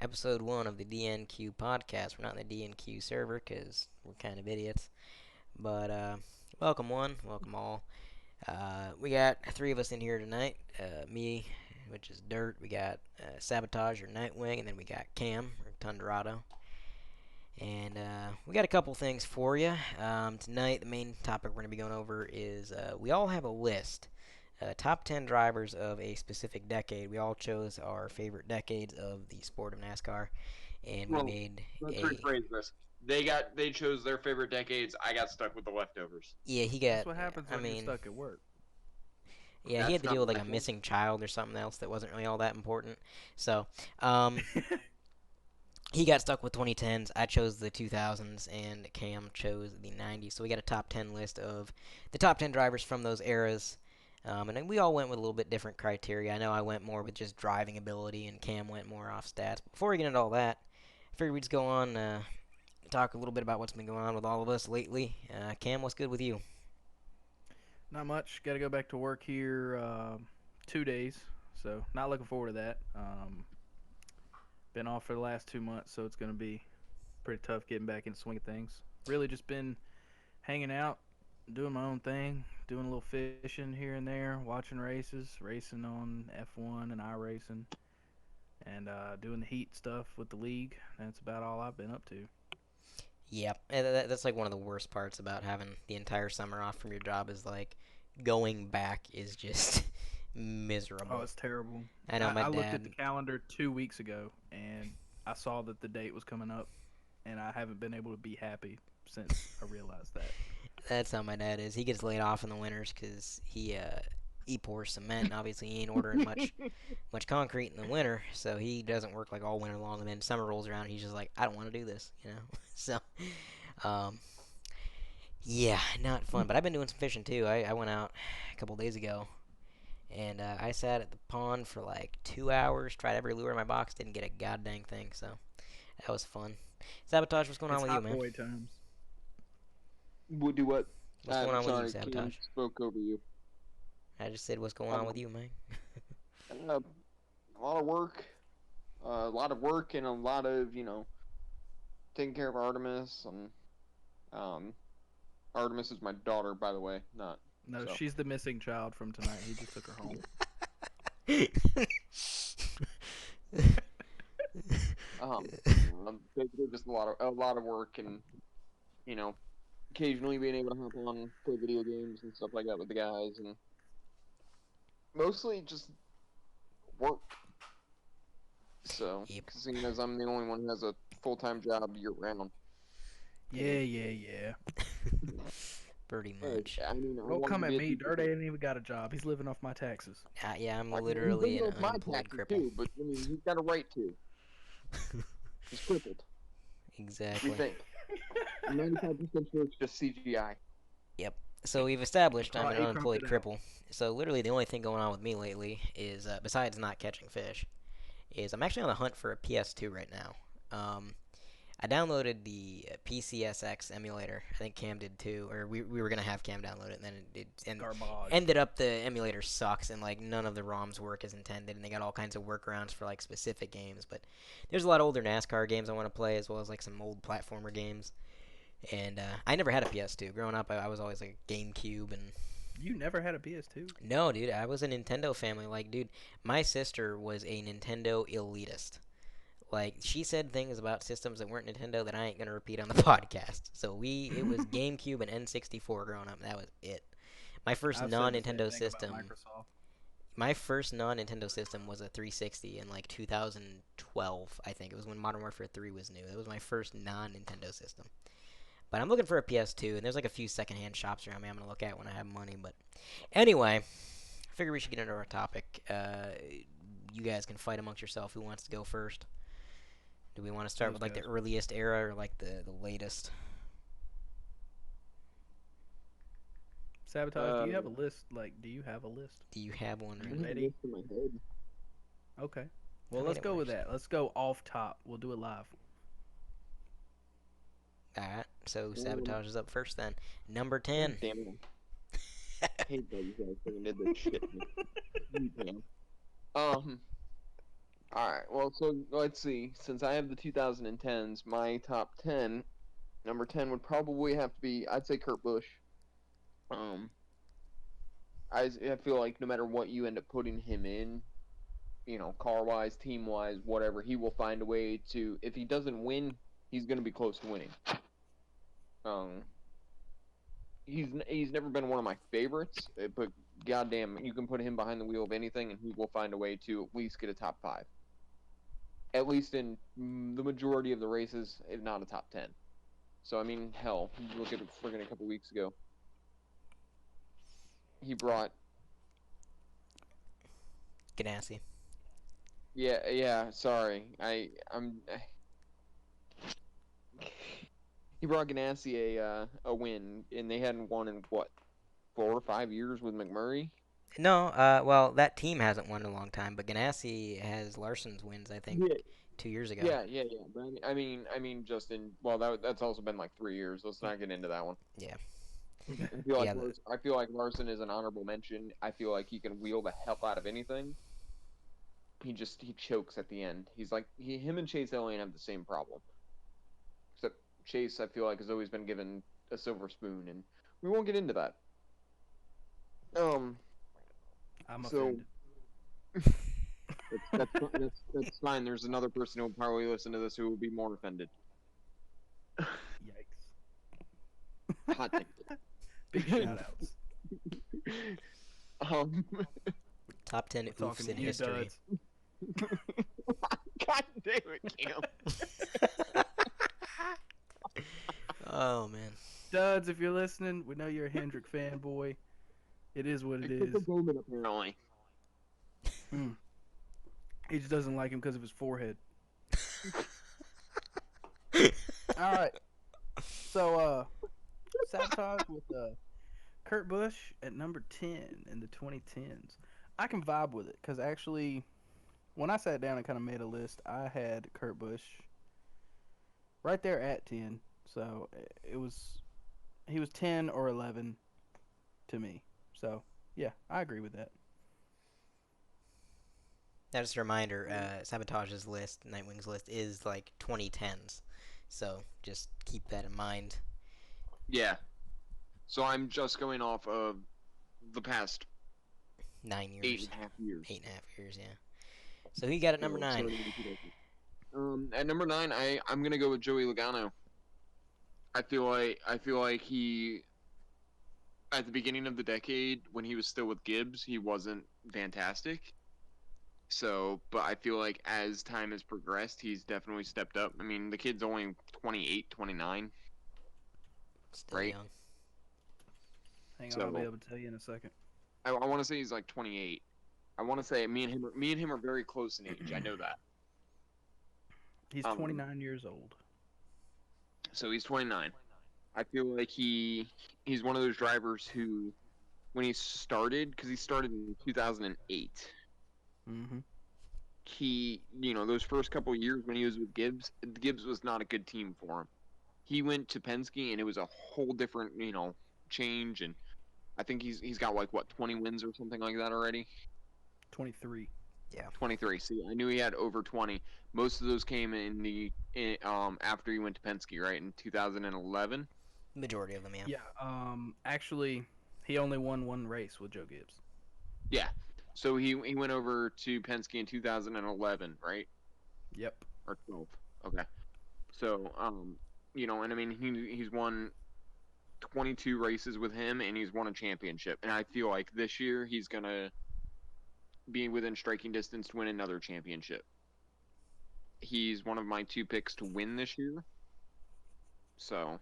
episode 1 of the DNQ podcast. We're not in the DNQ server because we're kind of idiots. But, welcome one, welcome all. We got three of us in here tonight. Me, which is Dirt. We got Sabotage or Nightwing, and then we got Cam or Tundrado. And we got a couple things for you. Tonight, the main topic we're going to be going over is we all have a list. Top 10 drivers of a specific decade. We all chose our favorite decades of the sport of NASCAR, and we made let's a. rephrase this. They chose their favorite decades. I got stuck with the leftovers. Yeah, he That's got. what happens I when you're mean, stuck at work. yeah, he That's had to not deal with like my a fault. missing child or something else that wasn't really all that important. So, um, he got stuck with 2010s. I chose the 2000s, and Cam chose the 90s. So we got a top 10 list of the top 10 drivers from those eras. And then we all went with a little bit different criteria. I know I went more with just driving ability, and Cam went more off stats. But before we get into all that, I figured we'd just go on, talk a little bit about what's been going on with all of us lately. Cam, what's good with you? Not much. Got to go back to work here 2 days, so not looking forward to that. Been off for the last 2 months, so it's going to be pretty tough getting back in the swing of things. Really just been hanging out, doing my own thing, doing a little fishing here and there, watching races, racing on F1 and iRacing, and doing the heat stuff with the league. That's about all I've been up to. Yep, and that's like one of the worst parts about having the entire summer off from your job is like going back is just miserable. Oh, it's terrible. I know my I looked at dad. the calendar 2 weeks ago, and I saw that the date was coming up, and I haven't been able to be happy since I realized that. That's how my dad is. He gets laid off in the winters because he pours cement, and obviously he ain't ordering much concrete in the winter, so he doesn't work like all winter long. And then summer rolls around, and he's just like, I don't want to do this, you know. So, um, yeah, not fun. But I've been doing some fishing too. I went out a couple days ago, and I sat at the pond for like 2 hours, tried every lure in my box, didn't get a goddamn thing. So that was fun. Sabotage, what's going on It's with you, hot man? boy times. Would do what? What's going on with you, Sorry, Cam Sabotage? spoke over you. I just said, what's going on with you, man? A lot of work, and a lot of taking care of Artemis. And Artemis is my daughter, by the way. Not No, so. she's the missing child from tonight. He just took her home. Um, Basically just a lot of work, and you know, occasionally being able to hop on and play video games and stuff like that with the guys, and mostly just work. So, Yep. seeing as I'm the only one who has a full-time job year round. Yeah. Pretty Hey, much. I mean, I Don't wanted come to at be a me. teacher. Dirt ain't even got a job. He's living off my taxes. Yeah, I'm I mean, literally he's an living off my unemployed taxes cripple. too, but I mean, he's got a right to. He's crippled. We Exactly. think. 95% sure it's just CGI. Yep. So we've established I'm an He unemployed cropped it out. cripple. So literally the only thing going on with me lately is, besides not catching fish, is I'm actually on the hunt for a PS2 right now. I downloaded the PCSX emulator. I think Cam did too, or we were gonna have Cam download it, and then Garbage. ended up the emulator sucks, and like none of the ROMs work as intended, and they got all kinds of workarounds for like specific games. But there's a lot of older NASCAR games I want to play, as well as like some old platformer games. And I never had a PS2. Growing up, I was always like a GameCube, and You never had a PS2? no, dude, I was a Nintendo family. Like, dude, my sister was a Nintendo elitist. Like, she said things about systems that weren't Nintendo that I ain't gonna repeat on the podcast. So it was GameCube and N64 growing up. That was it. My first I've said the same non-Nintendo thing system, about Microsoft. my first non-Nintendo system was a 360 in like 2012. I think it was when Modern Warfare 3 was new. That was my first non-Nintendo system. But I'm looking for a PS2, and there's like a few secondhand shops around me I'm gonna look at when I have money. But anyway, I figure we should get into our topic. You guys can fight amongst yourself. Who wants to go first? Do we want to start Those with like the guys. earliest era or like the latest? Sabotage, do you have a list? Like, do you have a list? Do you have one I ready? have a Ready? list in my head. Okay. I Well, mean, let's it go with works. that. Let's go off top. We'll do it live. Alright, so Um, Sabotage is up first then. Number God 10. damn it! I hate that you guys fucking did this shit. You can. All right. Well, so let's see. Since I have the 2010s, my top 10, number 10 would probably have to be, I'd say Kurt Busch. Um, I feel like no matter what you end up putting him in, car wise, team wise, whatever, he will find a way to. If he doesn't win, he's going to be close to winning. Um, he's never been one of my favorites, but goddamn, you can put him behind the wheel of anything, and he will find a way to at least get a top five. At least in the majority of the races, if not a top 10. So I mean, hell, look at it friggin' a couple weeks ago. He brought, Ganassi. yeah. Sorry, he brought Ganassi a win, and they hadn't won in what 4 or 5 years with McMurray. No, well, that team hasn't won in a long time, but Ganassi has Larson's wins, I think, Yeah, 2 years ago. yeah. But just in that's also been like 3 years. Let's not get into that one. Yeah. I Yeah, I feel like Larson is an honorable mention. I feel like he can wheel the hell out of anything. He chokes at the end. He's like him and Chase Elliott have the same problem. Except Chase, I feel like, has always been given a silver spoon, and we won't get into that. I'm So offended. that's fine. There's another person who will probably listen to this who will be more offended. Yikes. Hot take. Big shout outs. Um, top 10 We're oofs talking in to you, history. duds. God damn it, Cam. Oh, man. Duds, if you're listening, we know you're a Hendrick fanboy. It is what it is. Apparently. He just doesn't like him because of his forehead. All right. So, Sabotage with Kurt Busch at number 10 in the 2010s. I can vibe with it because actually, when I sat down and kind of made a list, I had Kurt Busch right there at 10. So he was 10 or 11 to me. So yeah, I agree with that. Now, just a reminder, Sabotage's list, Nightwing's list, is like 2010s. So just keep that in mind. Yeah. So I'm just going off of the past 9 years. 8.5 years. 8.5 years, yeah. So who you got at number 9? At number 9, I'm gonna go with Joey Logano. I feel like he, at the beginning of the decade when he was still with Gibbs, he wasn't fantastic. So, but I feel like as time has progressed, he's definitely stepped up. I mean, the kid's only 28, 29. Still right? young. Hang on, I'll be able to tell you in a second. I want to say he's like 28. I want to say me and him are very close in age. I know that. He's 29 years old. So he's 29. I feel like he's one of those drivers who, when he started, because he started in 2008. Mm-hmm. Those first couple years when he was with Gibbs was not a good team for him. He went to Penske and it was a whole different, change. And I think he's got like 20 wins or something like that already. 23. Yeah. 23. See, I knew he had over 20. Most of those came after he went to Penske, right, in 2011. Majority of them, yeah. Yeah. Actually, he only won one race with Joe Gibbs. Yeah. So he went over to Penske in 2011, right? Yep. Or 12. Okay. So, and I mean, he's won 22 races with him, and he's won a championship. And I feel like this year he's going to be within striking distance to win another championship. He's one of my 2 picks to win this year. So.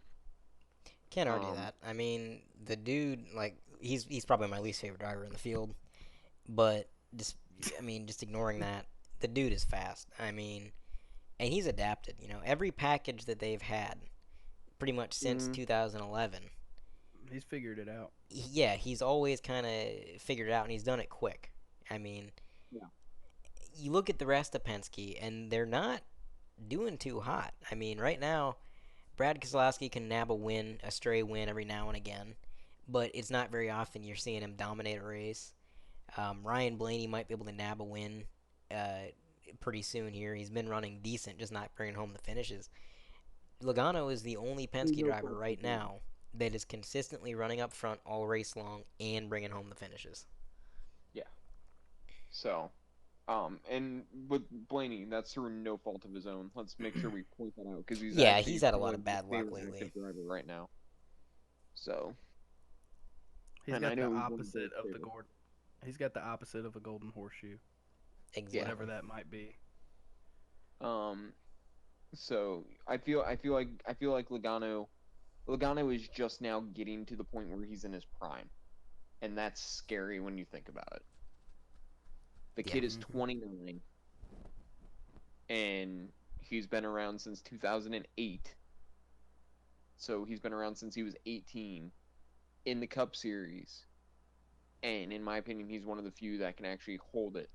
Can't argue that. I mean, the dude, like, he's probably my least favorite driver in the field. But just ignoring that, the dude is fast. I mean, and he's adapted. Every package that they've had, pretty much since 2011. He's figured it out. Yeah, he's always kind of figured it out, and he's done it quick. I mean, yeah. You look at the rest of Penske, and they're not doing too hot. I mean, right now, Brad Keselowski can nab a stray win every now and again, but it's not very often you're seeing him dominate a race. Ryan Blaney might be able to nab a win pretty soon here. He's been running decent, just not bringing home the finishes. Logano is the only Penske No driver fault right of his own. now that is consistently running up front all race long and bringing home the finishes. Yeah. So, and with Blaney, that's through no fault of his own. Let's make sure we point that out because he's Yeah, actually he's had a lot probably of my bad luck favorite lately. active driver right now. So, He's and I got the know he's one of opposite those of the favorites. Gordon. He's got the opposite of a golden horseshoe, Yeah. whatever Exactly. that might be. Um. So I feel like Logano is just now getting to the point where he's in his prime, and that's scary when you think about it. The Yeah. kid is Hmm. 29, and he's been around since 2008. So he's been around since he was 18 in the Cup Series, and in my opinion, he's one of the few that can actually hold it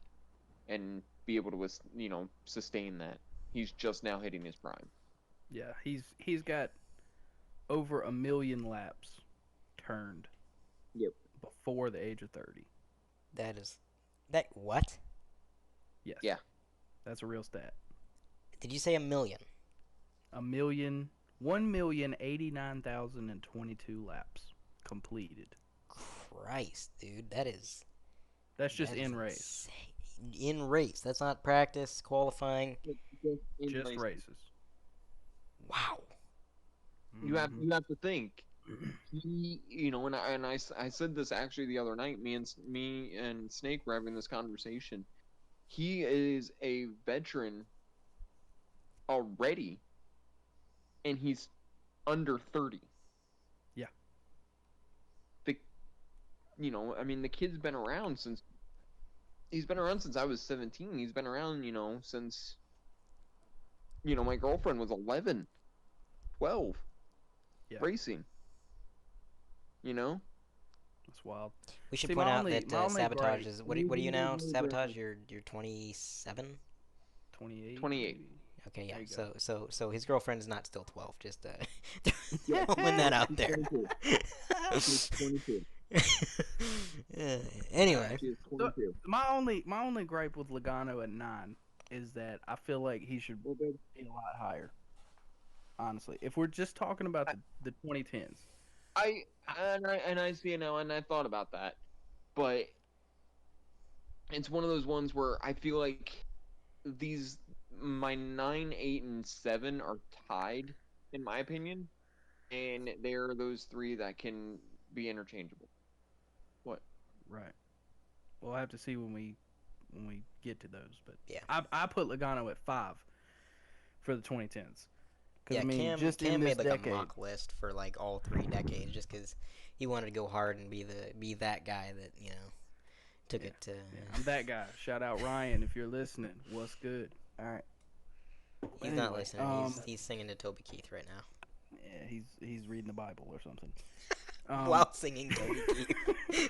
and be able to sustain that. He's just now hitting his prime. Yeah, he's got over a million laps turned Yep. before the age of 30. That is. That. What? Yes, Yeah. that's a real stat. Did you say a million? A million, 1,089,022 laps completed. Christ, dude. That is. That's just That is in race, insane. In race. That's not practice, qualifying. Just in just racing. races. Wow. Hmm. You have to think he I said this actually the other night. Me and Snake were having this conversation. He is a veteran already, and he's under 30. Yeah, The I mean, the kid's been around since I was 17. He's been around, since my girlfriend was 11, 12, yeah, racing. You know, that's wild. We should See, point out that my only Sabotage gripe, is. and What he's are you one of now? those ones where Sabotage? You're 27? 28 28. maybe. Okay, yeah. There you go. So his girlfriend's not still 12. Just Yeah, throwing that out she's there. 22. She's 22. Uh, All right. anyway, She is So 22. my only gripe with Logano at 9 is that I feel like he should Well, babe, be a lot higher. Honestly, if we're just talking about the 2010s, I I see it now, and I thought about that, but it's one of those ones where I feel like these my 9, 8, and 7 are tied in my opinion, and they're those three that can be interchangeable. What? right? We'll have to see when we get to those. But yeah, I put Logano at 5 for the 2010s because yeah. I mean Cam just in Cam this made like a decade. mock list for like all 3 decades, just because he wanted to go hard and be that guy that took Yeah, it to. yeah, I'm that guy. Shout out Ryan if you're listening. What's good? All right. But He's not anyway, listening. He's singing to Toby Keith right now yeah, he's reading the Bible or something. while singing Toby Keith.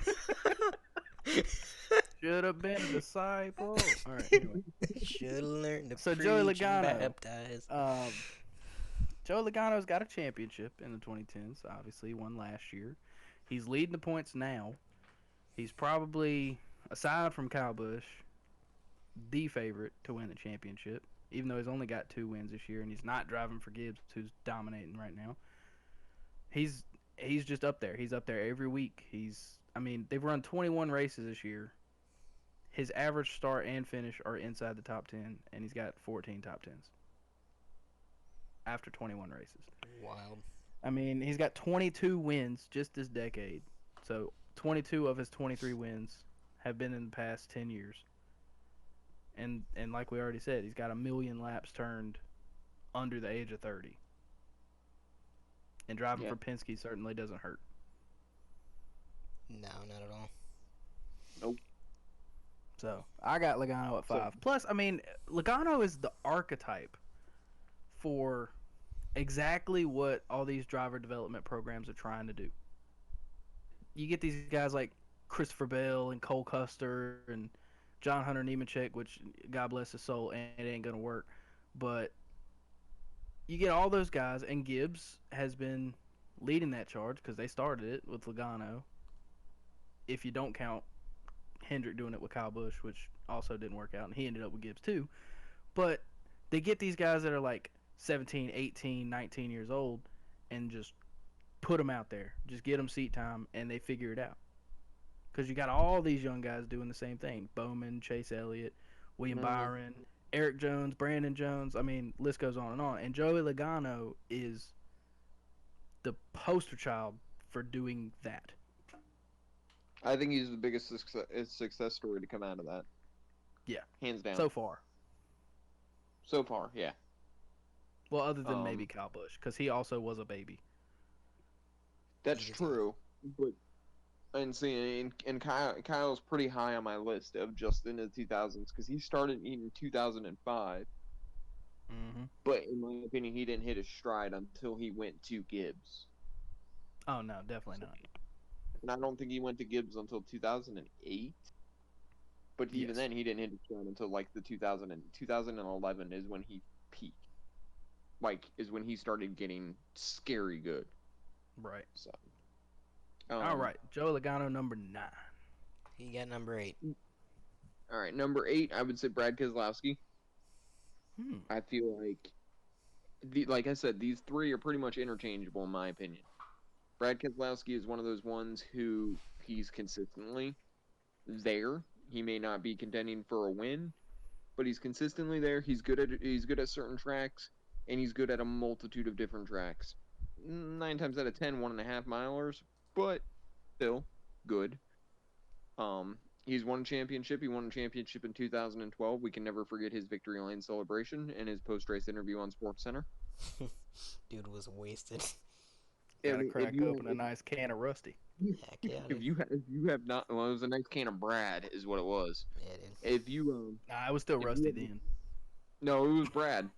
Should have been a disciple. All right. Anyway, Should learn to so preach and baptize. Joey Logano's got a championship in the 2010s. Obviously, he won last year. He's leading the points now. He's probably, aside from Kyle Busch, the favorite to win the championship. Even though he's only got 2 wins this year, and he's not driving for Gibbs, who's dominating right now. He's just up there. He's up there every week. I mean, they've run 21 races this year. His average start and finish are inside the top 10, and he's got 14 top 10s after 21 races. Wild. I mean, he's got 22 wins just this decade. So 22 of his 23 wins have been in the past 10 years. And like we already said, he's got a million laps turned under the age of 30. And driving Yeah. for Penske certainly doesn't hurt. No, not at all. Nope. So I got Logano at 5. Plus, I mean, Logano is the archetype for exactly what all these driver development programs are trying to do. You get these guys like Christopher Bell and Cole Custer and John Hunter Nemechek, which God bless his soul, and it ain't gonna work. But you get all those guys, and Gibbs has been leading that charge because they started it with Logano. If you don't count Hendrick doing it with Kyle Busch, which also didn't work out, and he ended up with Gibbs too. But they get these guys that are like 17, 18, 19 years old and just put them out there. Just get them seat time and they figure it out. Because you got all these young guys doing the same thing. Bowman, Chase Elliott, William Mhm. Byron, Eric Jones, Brandon Jones. I mean, list goes on. And Joey Logano is the poster child for doing that. I think he's the biggest success story to come out of that, Yeah, hands down. so far. So far, yeah. Well, other than maybe Um, Kyle Busch, because he also was a baby. that's He was true, but and see, and Kyle's pretty high on my list of just in the 2000s because he started in 2005, Mm-hmm. but in my opinion, he didn't hit his stride until he went to Gibbs. Oh, no, definitely So, not. and I don't think he went to Gibbs until 2008. But even Yes. then, he didn't hit his stride until like the 2011 is when he peaked. Like, is when he started getting scary good. Right. So, All um, right. Joey Logano, number 9. he got number 8. all right, number 8, I would say Brad Keselowski. Hmm. I feel like, like I said, these three are pretty much interchangeable in my opinion. Brad Keselowski is one of those ones who he's consistently there. He may not be contending for a win, but he's consistently there. He's good at certain tracks, and he's good at a multitude of different tracks. 9 times out of 10, 1.5 milers, but still good. He's won a championship. He won a championship in 2012. We can never forget his victory lane celebration and his post-race interview on Sports Center. Dude was wasted. I Got to mean, if crack you open a nice can of Rusty. Heck yeah, if dude. you have not, well, it was a nice can of Brad, is what it was. Yeah, dude. If you Nah, I was still if you rusty have, then. no, it was Brad.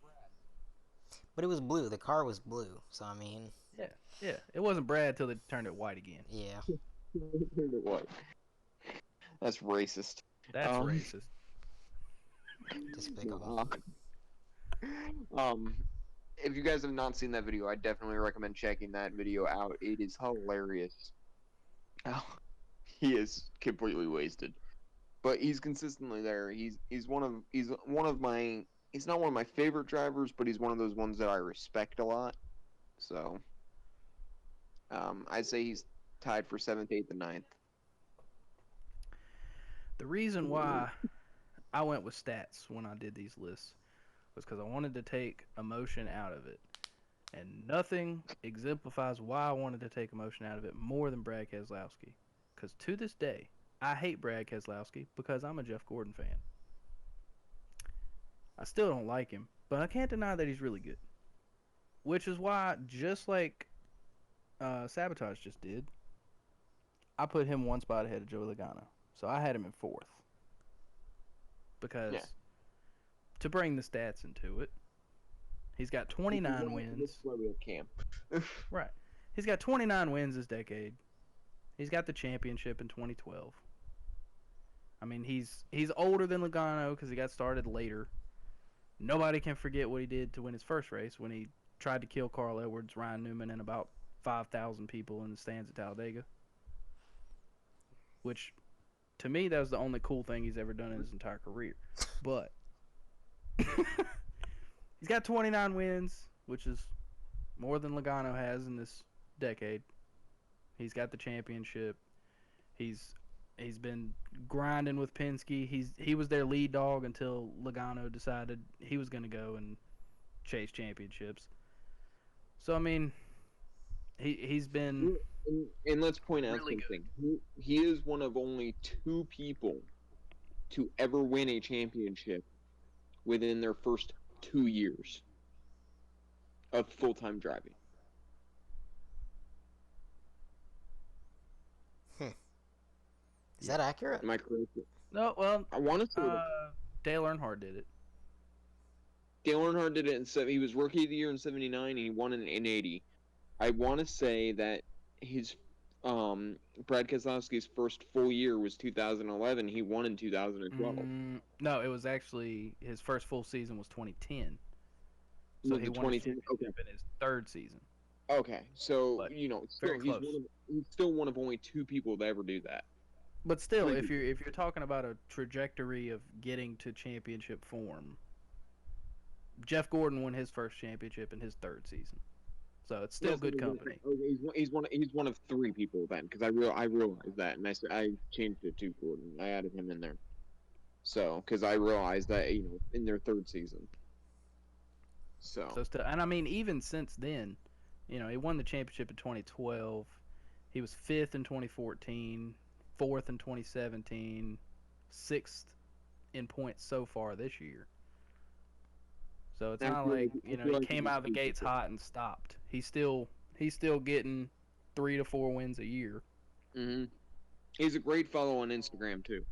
But it was blue. The car was blue. So, I mean, Yeah. Yeah. It wasn't Brad till they turned it white again. yeah. What? That's racist. That's Um, racist. Despicable. uh, um, if you guys have not seen that video, I definitely recommend checking that video out. It is hilarious. Oh, he is completely wasted, but he's consistently there. He's not one of my favorite drivers, but he's one of those ones that I respect a lot. So, I'd say he's tied for seventh, eighth, and ninth. The reason why I went with stats when I did these lists was because I wanted to take emotion out of it. And nothing exemplifies why I wanted to take emotion out of it more than Brad Keselowski. Because to this day, I hate Brad Keselowski because I'm a Jeff Gordon fan. I still don't like him, but I can't deny that he's really good. Which is why, just like Sabotage just did, I put him one spot ahead of Joey Logano. So I had him in 4th. Because Yeah. to bring the stats into it, he's got 29 wins. This is why we have Cam. Right. He's got 29 wins this decade. He's got the championship in 2012. I mean, he's older than Logano because he got started later. Nobody can forget what he did to win his first race when he tried to kill Carl Edwards, Ryan Newman, and about 5,000 people in the stands at Talladega. Which, to me, that was the only cool thing he's ever done in his entire career. But he's got 29 wins, which is more than Logano has in this decade. He's got the championship. He's been grinding with Penske. He was their lead dog until Logano decided he was going to go and chase championships. So I mean, he's been and let's point out really something. He is one of only 2 people to ever win a championship within their first 2 years of full-time driving. Is that accurate? Am I correct? no well. I want to say that Dale Earnhardt did it. Dale Earnhardt did it he was rookie of the year in '79 and he won in '80. I want to say that his Brad Keselowski's first full year was 2011. He won in 2012. No, it was actually his first full season was 2010. So Was he it won his 2010? championship in his 3rd season. Okay, so But still, very close. he's still one of only 2 people to ever do that. But still, Three if you're talking about a trajectory of getting to championship form, Jeff Gordon won his first championship in his third season, so it's still Yes, good company. he's one of three people then, because I realized that, and I changed it to Gordon. I added him in there. So, because I realized that in their third season. So, So still, and I mean, even since then, he won the championship in 2012. He was fifth in 2014, fourth in 2017, sixth in points so far this year. So it's not like he came out of the gates hot and stopped. He's still getting 3 to 4 wins a year. hmm he's a great follow on Instagram too.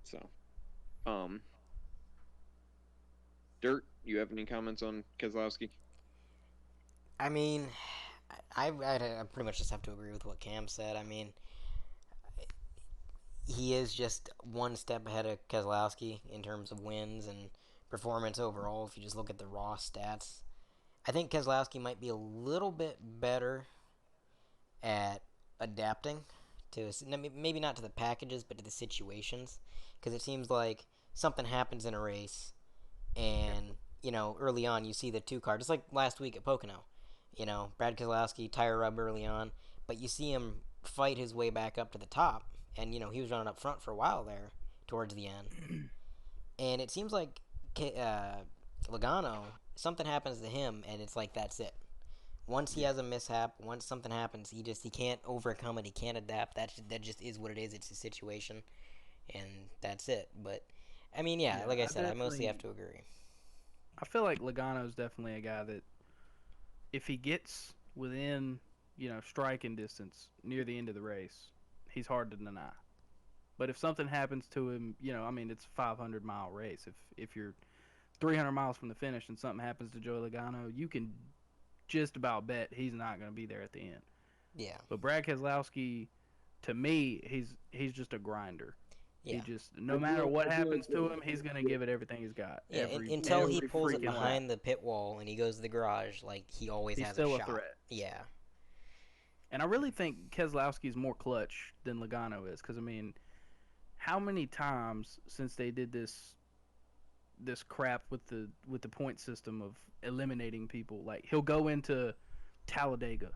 So, um, Dirt, you have any comments on Keselowski? I mean, I pretty much just have to agree with what Cam said. I mean, he is just one step ahead of Keselowski in terms of wins and performance overall. If you just look at the raw stats, I think Keselowski might be a little bit better at adapting to maybe not to the packages, but to the situations. Because it seems like something happens in a race, and early on you see the two car, just like last week at Pocono. Brad Keselowski tire rub early on, but you see him fight his way back up to the top, and he was running up front for a while there towards the end. And it seems like Logano, something happens to him, and it's like that's it. Once he has a mishap, once something happens, he can't overcome it. He can't adapt. That just is what it is. It's a situation, and that's it. But I mean, yeah, like I said, I mostly have to agree. I feel like Logano's definitely a guy that if he gets within striking distance near the end of the race, he's hard to deny. But if something happens to him, I mean, it's a 500-mile race. If you're 300 miles from the finish and something happens to Joey Logano, you can just about bet he's not going to be there at the end. Yeah. But Brad Keselowski, to me, he's just a grinder. Yeah. He just no matter what happens to him, he's going to give it everything he's got. Yeah, until he pulls it behind the pit wall and he goes to the garage, like he always has still a shot. Threat. Yeah. And I really think Keselowski is more clutch than Logano is, because I mean, how many times since they did this crap with the point system of eliminating people, like he'll go into Talladega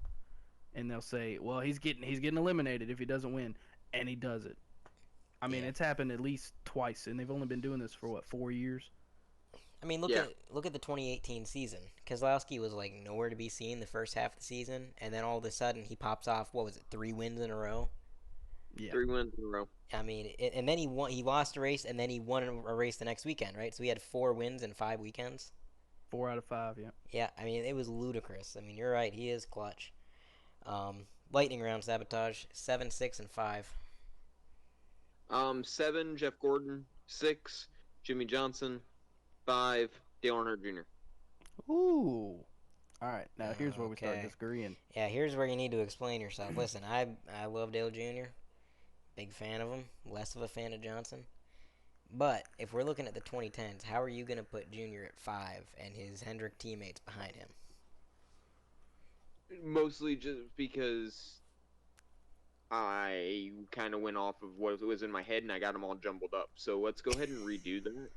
and they'll say, well, he's getting eliminated if he doesn't win, and he does it. I mean, it's happened at least twice, and they've only been doing this for 4 years. I mean, look at the 2018 season. Keselowski was like nowhere to be seen the first half of the season, and then all of a sudden he pops off. What was it? 3 wins in a row. Yeah. 3 wins in a row. I mean, and then he won. He lost a race, and then he won a race the next weekend, right? So he had 4 wins in 5 weekends. 4 out of 5, yeah. Yeah, I mean, it was ludicrous. I mean, you're right. He is clutch. Lightning round sabotage 7, 6, and 5. 7, Jeff Gordon. 6, Jimmy Johnson. 5, Dale Earnhardt Jr. Ooh. All right, now here's where we start disagreeing. Yeah, here's where you need to explain yourself. Listen, I love Dale Jr. Big fan of him. Less of a fan of Johnson. But if we're looking at the 2010s, how are you going to put Jr. at 5 and his Hendrick teammates behind him? Mostly just because I kind of went off of what was in my head and I got them all jumbled up. So let's go ahead and redo that.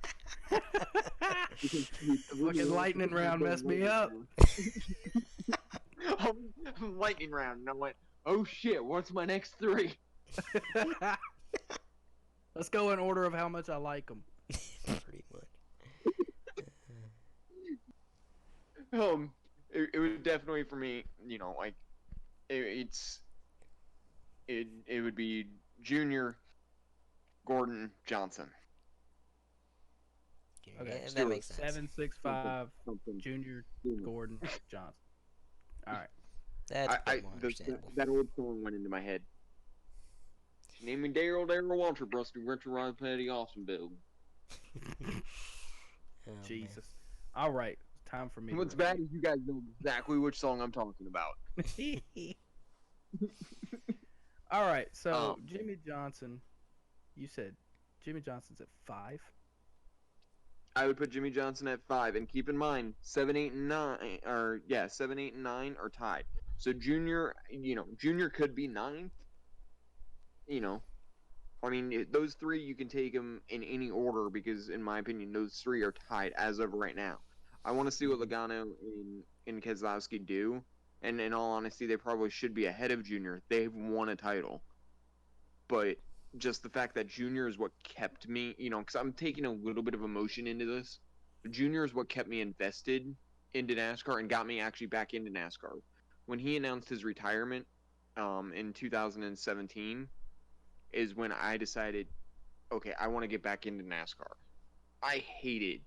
Fucking lightning round messed me up. Lightning round. And I went, oh shit, what's my next 3? Let's go in order of how much I like them. Pretty much. It was definitely for me, like it would be Junior, Gordon, Johnson. Okay, that makes sense. 7, 6, 5, Junior, Gordon, Johnson. All right. That's more understandable. That old song went into my head. Name me Daryl Walter, Brusty Richard Rod Petty Austinville. Jesus. Man. All right. Time for me. What's bad is you guys know exactly which song I'm talking about. All right. So Jimmy Johnson, you said Jimmy Johnson's at 5. I would put Jimmy Johnson at 5, and keep in mind 7, 8, and 9 are tied. So Junior could be 9th. I mean, those three you can take them in any order because, in my opinion, those three are tied as of right now. I want to see what Hmm. Logano and Keselowski do, and in all honesty, they probably should be ahead of Junior. They've won a title, but just the fact that Junior is what kept me, because I'm taking a little bit of emotion into this. Junior is what kept me invested into NASCAR and got me actually back into NASCAR. When he announced his retirement in 2017 is when I decided, okay, I want to get back into NASCAR. I hated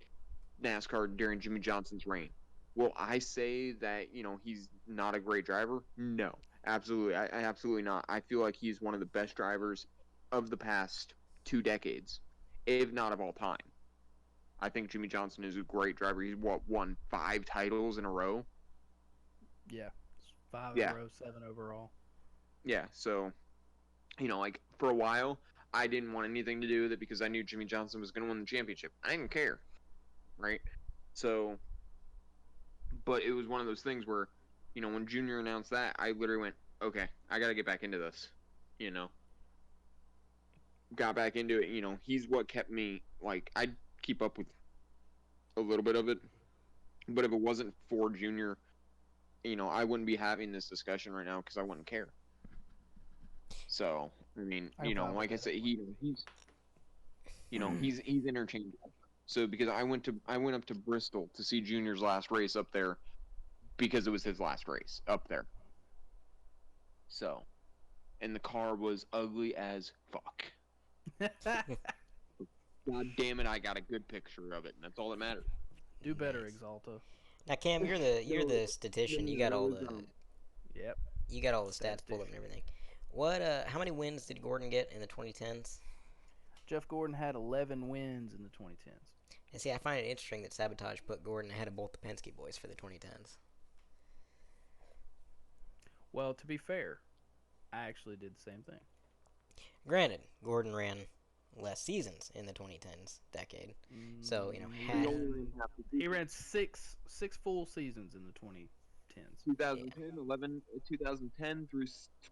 NASCAR during Jimmy Johnson's reign. Will I say that, he's not a great driver? No, absolutely. I absolutely not. I feel like he's one of the best drivers of the past 2 decades, if not of all time. I think Jimmy Johnson is a great driver. He's won 5 titles in a row. Yeah, it's 5 in a Yeah, row, 7 overall. yeah. So, like for a while, I didn't want anything to do with it because I knew Jimmy Johnson was going to win the championship. I didn't care, right? So, but it was one of those things where, when Junior announced that, I literally went, okay, I got to get back into this. You know, got back into it. He's what kept me like I'd keep up with a little bit of it, but if it wasn't for Junior, I wouldn't be having this discussion right now because I wouldn't care. So, I mean, I can vibe with like I that. said, he's interchangeable. So because I went up to Bristol to see Junior's last race up there because it was his last race up there. So, and the car was ugly as fuck. God damn it, I got a good picture of it, and that's all that matters. Do better, Nice. Exalta. Now, Cam, you're So, the statistician. then there was Yep, You got all the stats pulled up and statistician. everything. How many wins did Gordon get in the 2010s? Jeff Gordon had 11 wins in the 2010s. And see, I find it interesting that Sabotage put Gordon ahead of both the Penske boys for the 2010s. Well, to be fair, I actually did the same thing. Granted, Gordon ran less seasons in the 2010s decade, so He he had only ran ran half the he season. ran six full seasons in the 2010s. yeah, 2010, 11, 2010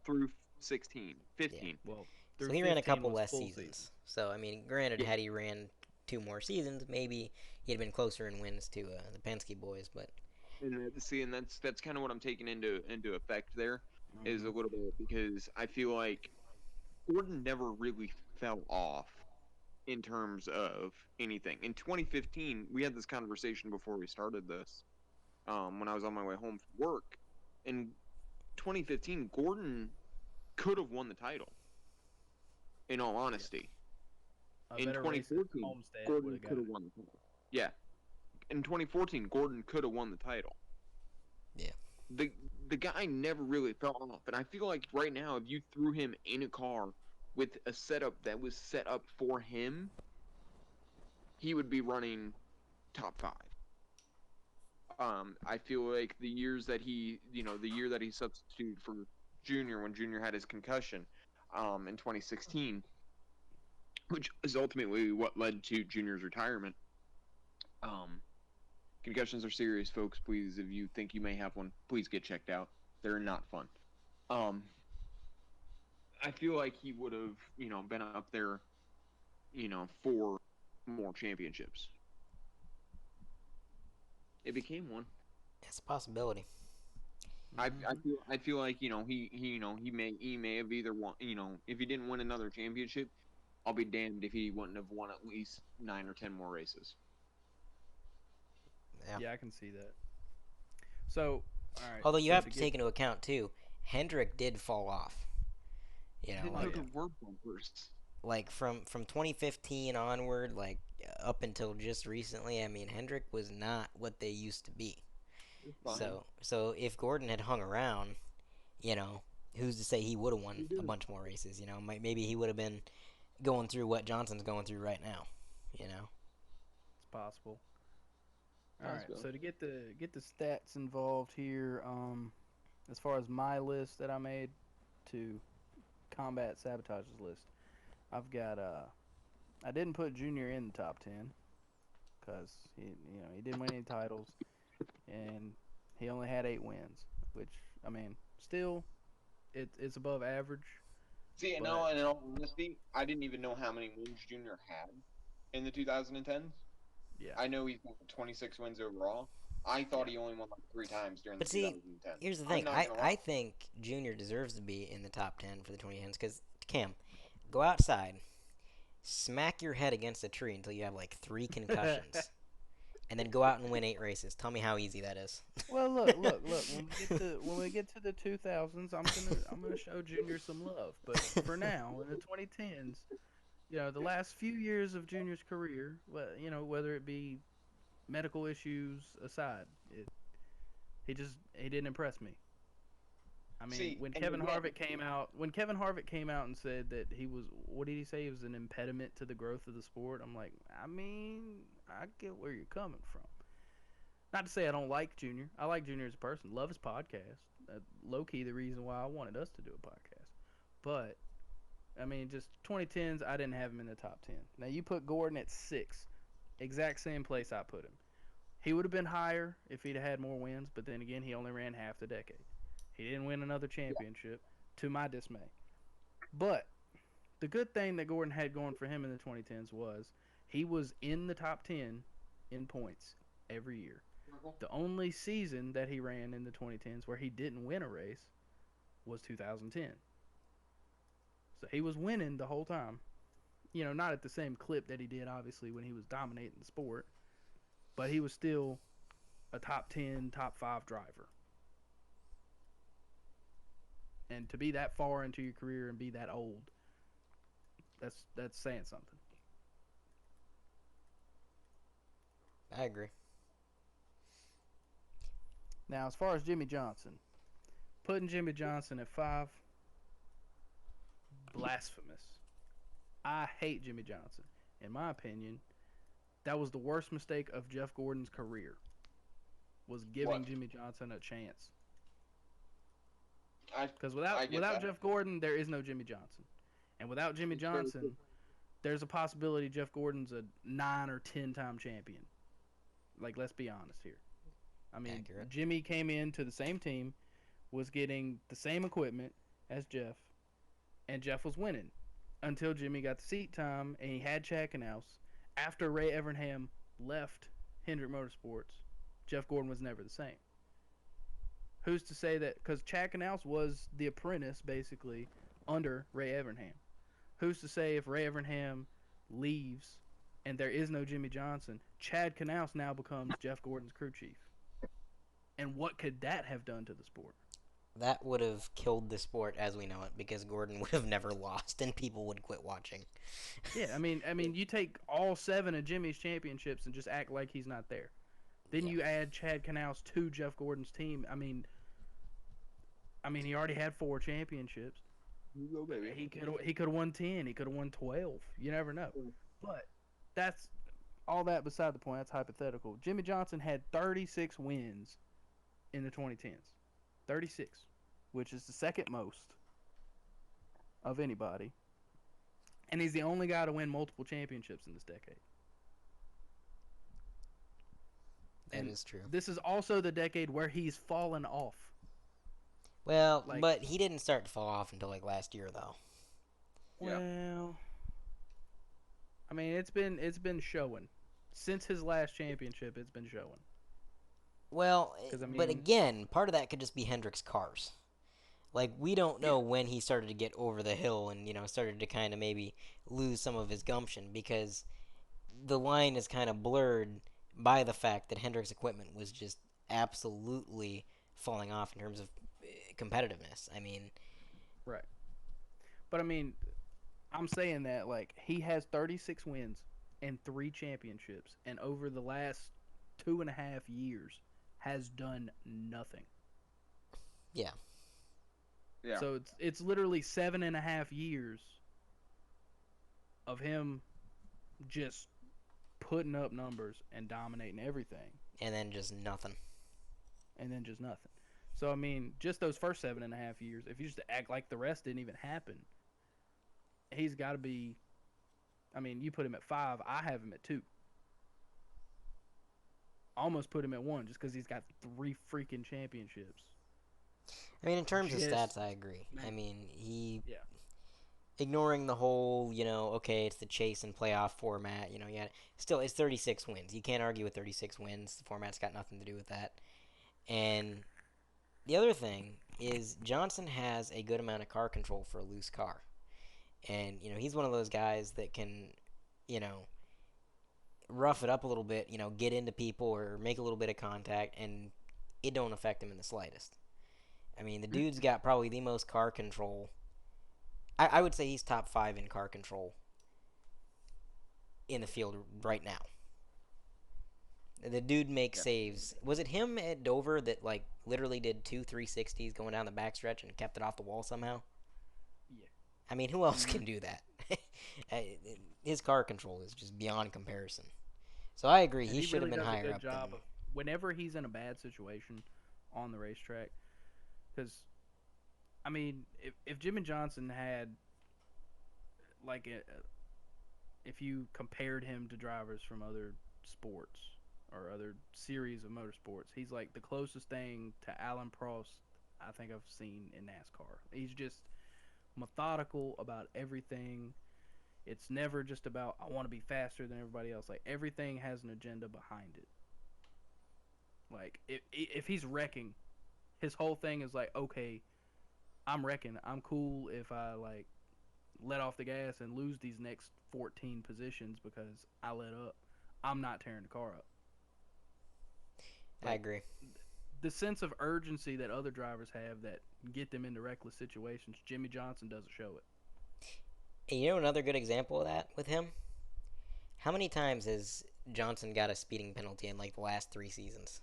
through 16, yeah. 15. Well, So through he ran a 15 couple was less full seasons. seasons. So I mean, granted, Yeah, had he ran 2 more seasons, maybe he'd been closer in wins to the Penske boys. But and that's kind of what I'm taking into effect there is a Hmm. little bit because I feel like Gordon never really fell off in terms of anything. In 2015, we had this conversation before we started this. When I was on my way home from work, in 2015, Gordon could have won the title. In all Yeah, honesty, a in better race at 2014, Homestead would Gordon have got could have it. won the title. Yeah, in 2014, Gordon could have won the title. yeah, The the guy never really fell off, and I feel like right now, if you threw him in a car with a setup that was set up for him, he would be running top five. I feel like the year that he substituted for Junior when Junior had his concussion, in 2016, which is ultimately what led to Junior's retirement. Um, Concussions are serious, folks. Please, if you think you may have one, please get checked out. They're not fun. Um, I feel like he would have, been up there, for more championships. It became one. it's a possibility. Hmm. I feel like he may have either won, if he didn't win another championship, I'll be damned if he wouldn't have won at least 9 or 10 more races. Yeah. Yeah, I can see that. So, all right. Although you So have to to get take into account too, Hendrick did fall off. oh No, yeah, there were bumpers. Like from 2015 onward, like up until just recently. I mean, Hendrick was not what they used to be. It's fine. So if Gordon had hung around, you know, who's to say he would have won He a did. bunch more races? Maybe he would have been going through what Johnson's going through right now. You know. it's possible. All right. Possible. So to get the stats involved here, as far as my list that I made to combat sabotage's list, I've got I didn't put Junior in the top 10 because he didn't win any titles and he only had 8 wins, which I mean still it's above average. See, But in all honesty, I didn't even know how many wins Junior had in the 2010s. yeah, I know he's got 26 wins overall. I thought yeah. he only won like 3 times during the But see, 2010s. here's the I'm thing. not I gonna lie. I think Junior deserves to be in the top 10 for the 2010s because Cam, go outside, smack your head against a tree until you have like 3 concussions, and then go out and win 8 races. Tell me how easy that is. Well, look. When we get to the 2000s, I'm gonna show Junior some love. But for now, in the 2010s, the last few years of Junior's career, whether it be medical issues aside, he didn't impress me. I mean, See, and again, when Kevin Harvick came out and said that he was, what did he say? He was an impediment to the growth of the sport. I'm like, I mean, I get where you're coming from. Not to say I don't like Junior. I like Junior as a person. Love his podcast. Low key, the reason why I wanted us to do a podcast. But I mean, just 2010s, I didn't have him in the top 10. Now you put Gordon at 6, exact same place I put him. He would have been higher if he'd had more wins, but then again, he only ran half the decade. He didn't win another championship, to my dismay. But the good thing that Gordon had going for him in the 2010s was he was in the top 10 in points every year. The only season that he ran in the 2010s where he didn't win a race was 2010. So he was winning the whole time. Not at the same clip that he did, obviously, when he was dominating the sport, but he was still a top 10, top 5 driver. And to be that far into your career and be that old, that's saying something. I agree. Now, as far as Jimmy Johnson, putting Jimmy Johnson at 5, blasphemous. I hate Jimmy Johnson. In my opinion, that was the worst mistake of Jeff Gordon's career. Was giving what? Jimmy Johnson a chance. I Because I get without that. Jeff Gordon, there is no Jimmy Johnson. And without Jimmy It's very true. Johnson, there's a possibility Jeff Gordon's a 9 or 10-time champion. Like, let's be honest here. I mean, Accurate. Jimmy came into the same team, was getting the same equipment as Jeff, and Jeff was winning until Jimmy got the seat time and he had Chad Knaus. After Ray Evernham left Hendrick Motorsports, Jeff Gordon was never the same. Who's to say that? Because Chad Knaus was the apprentice basically under Ray Evernham. Who's to say if Ray Evernham leaves and there is no Jimmy Johnson, Chad Knaus now becomes Jeff Gordon's crew chief? And what could that have done to the sport? That would have killed the sport as we know it because Gordon would have never lost and people would quit watching. Yeah, I mean, you take all 7 of Jimmy's championships and just act like he's not there. Then Yeah. you add Chad Knaus to Jeff Gordon's team. I mean, he already had 4 championships. Go, baby. He could have won 10. He could have won 12. You never know. But that's all that beside the point. That's hypothetical. Jimmy Johnson had 36 wins in the 2010s. 36, which is the second most of anybody. And he's the only guy to win multiple championships in this decade. That And is true. this is also the decade where he's fallen off. Well, Like, but he didn't start to fall off until like last year though. Yeah. well, I mean, it's been showing since his last championship. It's been showing. Well, Because I but mean, again, part of that could just be Hendrick's cars. Like we don't yeah, know when he started to get over the hill and started to kind of maybe lose some of his gumption because the line is kind of blurred by the fact that Hendrick's equipment was just absolutely falling off in terms of competitiveness. I mean, right. But I mean, I'm saying that like he has 36 wins and 3 championships, and over the last 2.5 years has done nothing. yeah, Yeah. So it's literally 7.5 years of him just putting up numbers and dominating everything, and then just nothing. and then just nothing. So I mean, just those first 7.5 years, if you just act like the rest didn't even happen, he's got to be. I mean, you put him at 5. I have him at 2. Almost put him at 1 just because he's got 3 freaking championships. I mean, in terms of Just stats, I agree. I man, mean, he yeah. ignoring the whole, okay, it's the chase and playoff format. Yeah, still it's 36 wins. You can't argue with 36 wins. The format's got nothing to do with that. And the other thing is Johnson has a good amount of car control for a loose car. And, he's one of those guys that can, you know, rough it up a little bit, get into people or make a little bit of contact, and it don't affect him in the slightest. I mean, the dude's got probably the most car control. I would say he's top 5 in car control in the field right now. The dude makes Yeah. saves. Was it him at Dover that like literally did 2 360s going down the backstretch and kept it off the wall somehow? Yeah. I mean, who else Mhm. can do that? His car control is just beyond comparison. So I agree. And He he should have really been does a higher good up than. job of whenever he's in a bad situation on the racetrack. Because I mean, if Jimmy Johnson had like if you compared him to drivers from other sports or other series of motorsports, he's like the closest thing to Alan Prost I think I've seen in NASCAR. He's just methodical about everything. It's never just about I want to be faster than everybody else. Like everything has an agenda behind it. Like if he's wrecking, his whole thing is like, okay, I'm wrecking. I'm cool if I like let off the gas and lose these next 14 positions because I let up. I'm not tearing the car up. I Like agree. the sense of urgency that other drivers have that get them into reckless situations, Jimmy Johnson doesn't show it. And another good example of that with him? How many times has Johnson got a speeding penalty in like the last 3 seasons?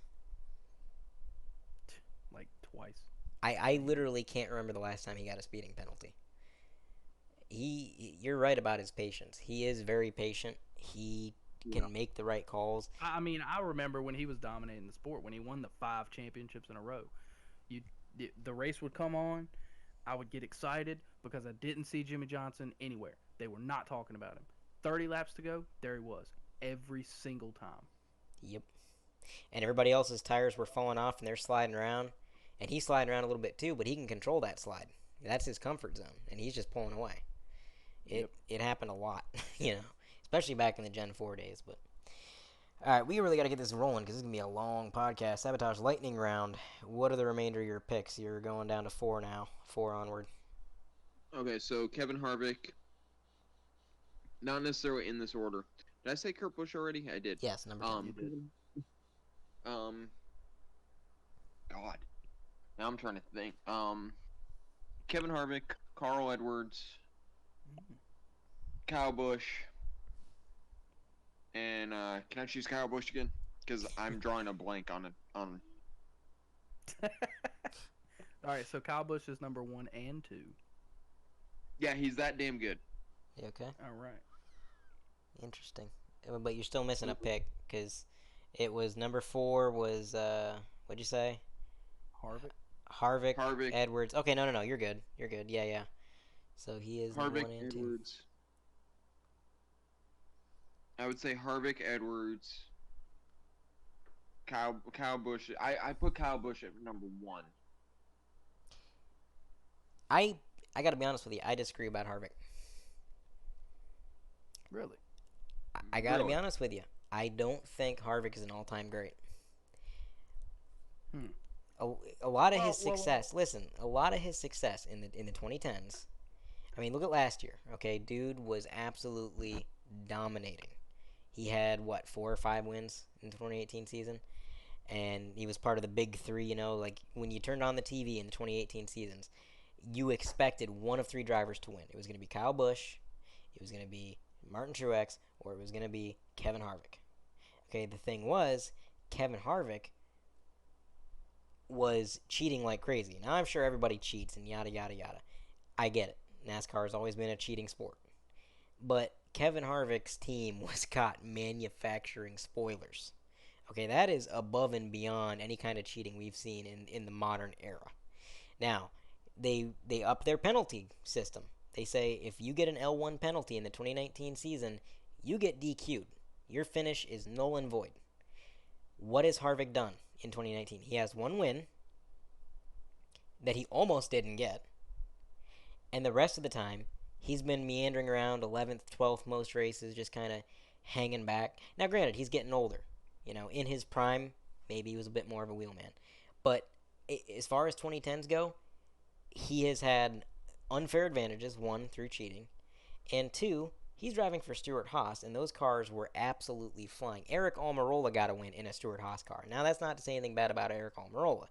Like twice, I maybe. literally can't remember the last time he got a speeding penalty. You're right about his patience. He is very patient. He Yeah. can make the right calls. I mean, I remember when he was dominating the sport when he won the 5 championships in a row. You, the race would come on, I would get excited because I didn't see Jimmy Johnson anywhere. They were not talking about him. 30 laps to go, there he was every single time. Yep. And everybody else's tires were falling off and they're sliding around. And he's sliding around a little bit too, but he can control that slide. That's his comfort zone, and he's just pulling away. It Yep. it happened a lot, especially back in the Gen 4 days. But all right, we really got to get this rolling because this is gonna be a long podcast. Sabotage lightning round. What are the remainder of your picks? You're going down to 4 now, 4 onward. Okay, so Kevin Harvick, not necessarily in this order. Did I say Kurt Busch already? I did. Yes, number 10. You did. Um, God. Now I'm trying to think. Kevin Harvick, Carl Edwards, Kyle Busch, and can I choose Kyle Busch again? Because I'm drawing a blank on it. All right, so Kyle Busch is number 1 and 2. Yeah, he's that damn good. You okay? All right. Interesting. But you're still missing a pick because it was number 4 was what'd you say? Harvick. Harvick, Harvick, Edwards. Okay, no, you're good. You're good. Yeah, yeah. So he is number Harvick, 1 and 2. Edwards. I would say Harvick, Edwards, Kyle Busch. I put Kyle Busch at number 1. I got to be honest with you. I disagree about Harvick. Really? I got to be Really? honest with you. I don't think Harvick is an all-time great. Hmm. A lot of Well, his success. Listen, a lot of his success in the 2010s. I mean, look at last year. Okay, dude was absolutely dominating. He had what 4 or 5 wins in the 2018 season, and he was part of the big three. Like when you turned on the TV in the 2018 seasons, you expected one of 3 drivers to win. It was going to be Kyle Busch, it was going to be Martin Truex, or it was going to be Kevin Harvick. Okay, the thing was, Kevin Harvick was cheating like crazy. Now I'm sure everybody cheats and yada yada yada. I get it. NASCAR has always been a cheating sport. But Kevin Harvick's team was caught manufacturing spoilers. Okay, that is above and beyond any kind of cheating we've seen in the modern era. Now, they up their penalty system. They say if you get an L1 penalty in the 2019 season, you get DQ'd. Your finish is null and void. What has Harvick done in 2019? He has 1 win that he almost didn't get, and the rest of the time He's been meandering around 11th, 12th most races, just kind of hanging back. Now, granted, he's getting older. In his prime, maybe he was a bit more of a wheelman. But as far as 2010s go, he has had unfair advantages, one, through cheating, and two, he's driving for Stuart Haas, and those cars were absolutely flying. Eric Almirola got a win in a Stuart Haas car. Now, that's not to say anything bad about Eric Almirola.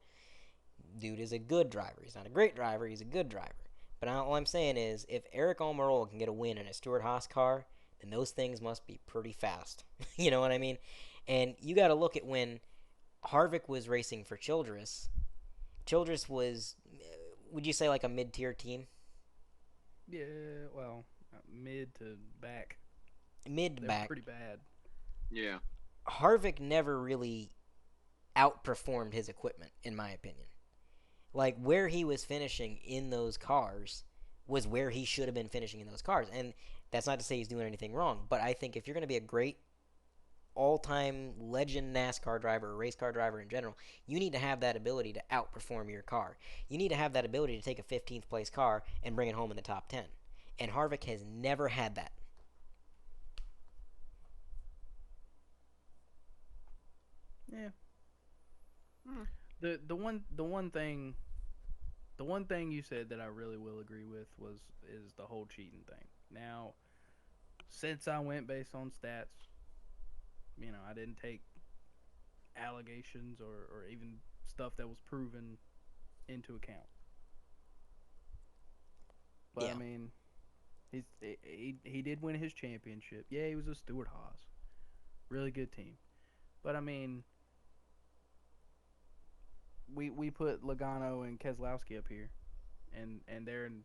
Dude is a good driver. He's not a great driver, he's a good driver. But all I'm saying is, if Eric Almirola can get a win in a Stuart Haas car, then those things must be pretty fast. You know what I mean? And you got to look at when Harvick was racing for Childress. Childress was, would you say, like a mid-tier team? Yeah, well, mid to back. Mid They were back. pretty bad. Yeah. Harvick never really outperformed his equipment, in my opinion. Like, where he was finishing in those cars was where he should have been finishing in those cars. And that's not to say he's doing anything wrong, but I think if you're going to be a great all-time legend NASCAR driver or race car driver in general, you need to have that ability to outperform your car. You need to have that ability to take a 15th place car and bring it home in the top 10. And Harvick has never had that. Yeah. Hmm. The one thing you said that I really will agree with is the whole cheating thing. Now, since I went based on stats, I didn't take allegations or even stuff that was proven into account. But I Yeah. mean, he did win his championship. Yeah, he was a Stewart Haas, really good team. But I mean, we put Logano and Keselowski up here, and they're in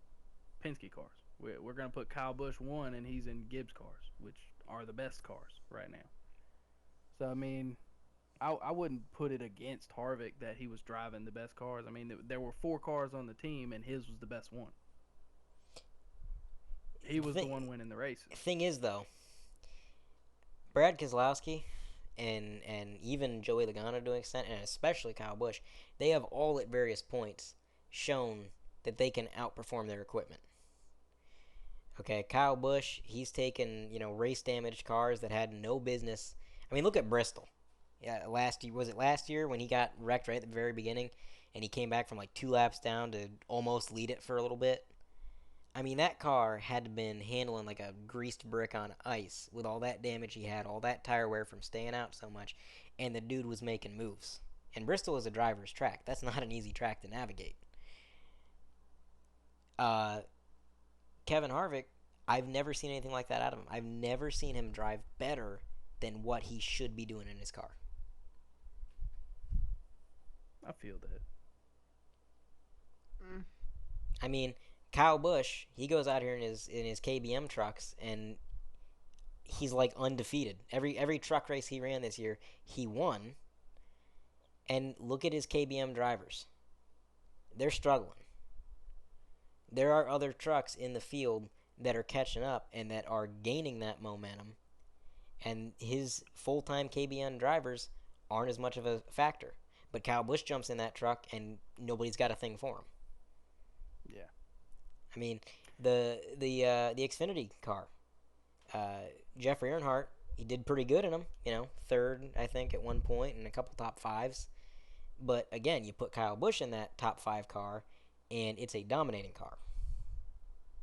Penske cars. We're gonna put Kyle Busch one, and he's in Gibbs cars, which are the best cars right now. So I mean, I wouldn't put it against Harvick that he was driving the best cars. I mean, there were four cars on the team, and his was the best one. He was the one winning the races. Thing is, though, Brad Keselowski and even Joey Logano to an extent, and especially Kyle Busch, they have all at various points shown that they can outperform their equipment. Okay, Kyle Busch, he's taken, race damaged cars that had no business. I mean, look at Bristol. Yeah, last year, was it last year when he got wrecked right at the very beginning and he came back from like 2 laps down to almost lead it for a little bit? I mean, that car had been handling like a greased brick on ice with all that damage he had, all that tire wear from staying out so much, and the dude was making moves. And Bristol is a driver's track. That's not an easy track to navigate. Uh, Kevin Harvick, I've never seen anything like that out of him. I've never seen him drive better than what he should be doing in his car. I feel that. Mm. I mean, Kyle Busch, he goes out here in his KBM trucks and he's like undefeated. Every truck race he ran this year, he won. And look at his KBM drivers. They're struggling. There are other trucks in the field that are catching up and that are gaining that momentum. And his full-time KBM drivers aren't as much of a factor. But Kyle Busch jumps in that truck and nobody's got a thing for him. Yeah. I mean, the Xfinity car, Jeffrey Earnhardt, he did pretty good in them. Third I think at one point and a couple top fives. But again, you put Kyle Busch in that top five car, and it's a dominating car.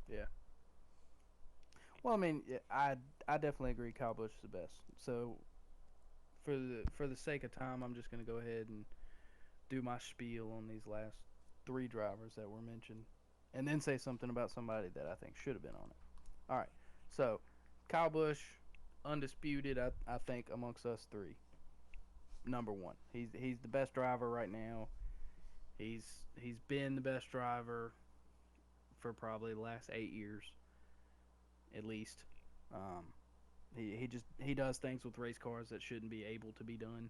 Yeah. Well, I mean, yeah, I definitely agree. Kyle Busch is the best. So for the sake of time, I'm just gonna go ahead and do my spiel on these last three drivers that were mentioned, and then say something about somebody that I think should have been on it. All right. So Kyle Busch, undisputed, I think amongst us three, number one. He's the best driver right now. He's been the best driver for probably the last 8 years, at least. Um, he does things with race cars that shouldn't be able to be done.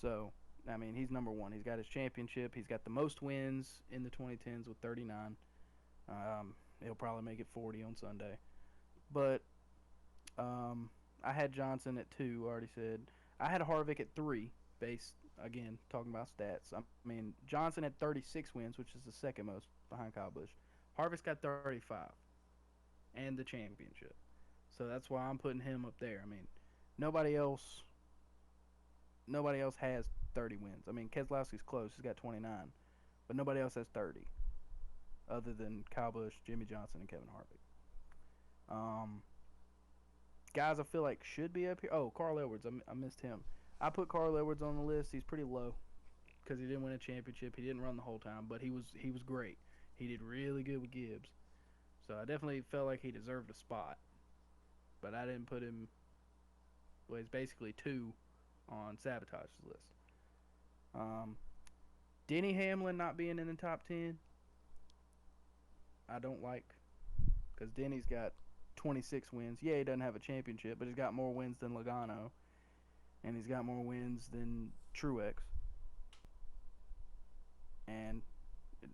So I mean, he's number one. He's got his championship. He's got the most wins in the 2010s with 39. He'll probably make it 40 on Sunday. But I had Johnson at 2. Already said. I had Harvick at 3. Based again talking about stats. I mean, Johnson had 36 wins, which is the second most behind Kyle Busch. Harvick's got 35. and the championship. So that's why I'm putting him up there. I mean, nobody else nobody else has 30 wins. I mean, Keselowski's close. He's got 29, but nobody else has 30 other than Kyle Busch, Jimmy Johnson, and Kevin Harvick. Um, guys, I feel like should be up here. Oh, Carl Edwards. I missed him. I put Carl Edwards on the list. He's pretty low because he didn't win a championship. He didn't run the whole time, but he was great. He did really good with Gibbs. So I definitely felt like he deserved a spot, but I didn't put him. Well, he's basically two on Sabotage's list. Um, Denny Hamlin not being in the top 10, I don't like because Denny's got 26 wins. Yeah, he doesn't have a championship, but he's got more wins than Logano, and he's got more wins than Truex. And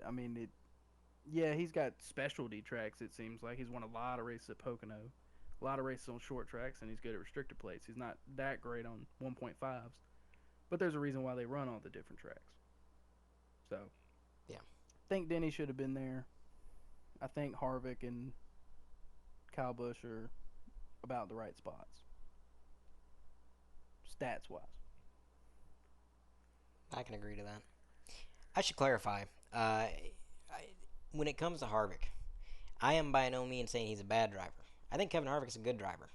I mean, yeah, he's got specialty tracks. It seems like he's won a lot of races at Pocono, a lot of races on short tracks, and he's good at restrictor plates. He's not that great on 1.5s, but there's a reason why they run all the different tracks. So, Yeah. I think Denny should have been there. I think Harvick and Kyle Busch are about the right spots, stats wise. I can agree to that. I should clarify. When it comes to Harvick, I am by no means saying he's a bad driver. I think Kevin Harvick is a good driver.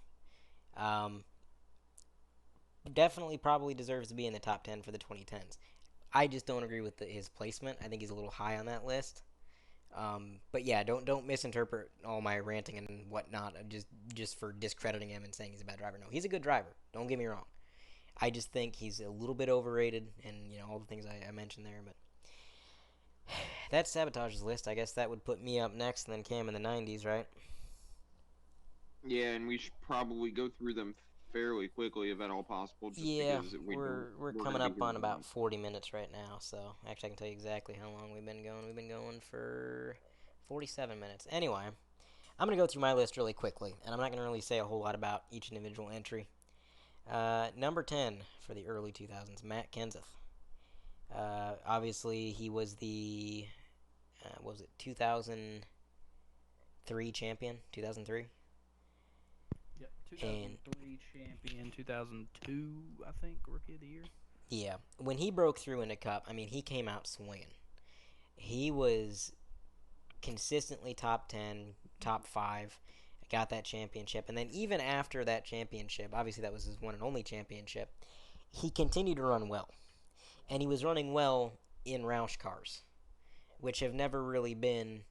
Um, Definitely probably deserves to be in the top 10 for the 2010s. I just don't agree with his placement. I think he's a little high on that list. But yeah, don't misinterpret all my ranting and whatnot just for discrediting him and saying he's a bad driver. No, he's a good driver. Don't get me wrong. I just think he's a little bit overrated, and all the things I mentioned there. But that's Sabotage's list. I guess that would put me up next, and then Cam in the 90s, right? Yeah, and we should probably go through them fairly quickly if at all possible, just Yeah, because we're we're coming gonna be up here on all about night. 40 minutes right now. So actually, I can tell you exactly how long we've been going. We've been going for 47 minutes. Anyway, I'm gonna go through my list really quickly, and I'm not gonna really say a whole lot about each individual entry. Number 10 for the early 2000s, Matt Kenseth. Obviously, he was the what was it 2003 champion, 2003, Yep, and 2003 champion, 2002 I think rookie of the year. yeah, when he broke through in the Cup, I mean, he came out swinging. He was consistently top 10, top 5, got that championship. And then even after that championship, obviously that was his one and only championship, he continued to run well. And he was running well in Roush cars, which have never really been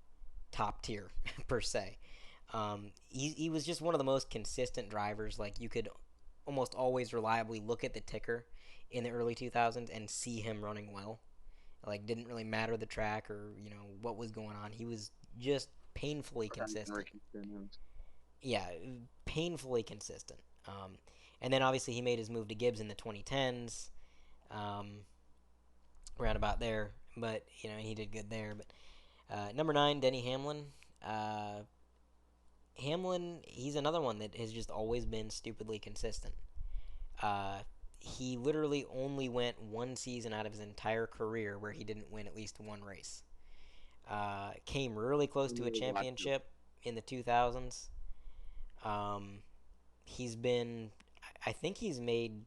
top tier, per se. He was just one of the most consistent drivers. Like, you could almost always reliably look at the ticker in the early 2000s and see him running well. Like, didn't really matter the track or what was going on. He was just painfully consistent. Yeah, painfully consistent. And then obviously he made his move to Gibbs in the 2010s, um, around about there. But he did good there. But number 9, Denny Hamlin. Uh, Hamlin, he's another one that has just always been stupidly consistent. He literally only went one season out of his entire career where he didn't win at least one race. Came really close to a championship in the 2000s. He's been, I think he's been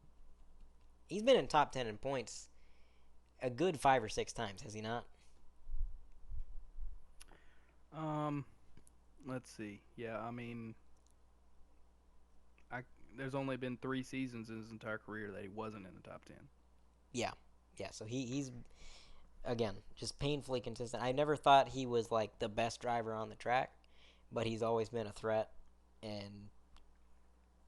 in top 10 in points a good 5 or 6 times, has he not? Um, let's see. Yeah, I mean, I there's only been 3 seasons in his entire career that he wasn't in the top 10. Yeah, yeah. So he's again just painfully consistent. I never thought he was like the best driver on the track, but he's always been a threat, and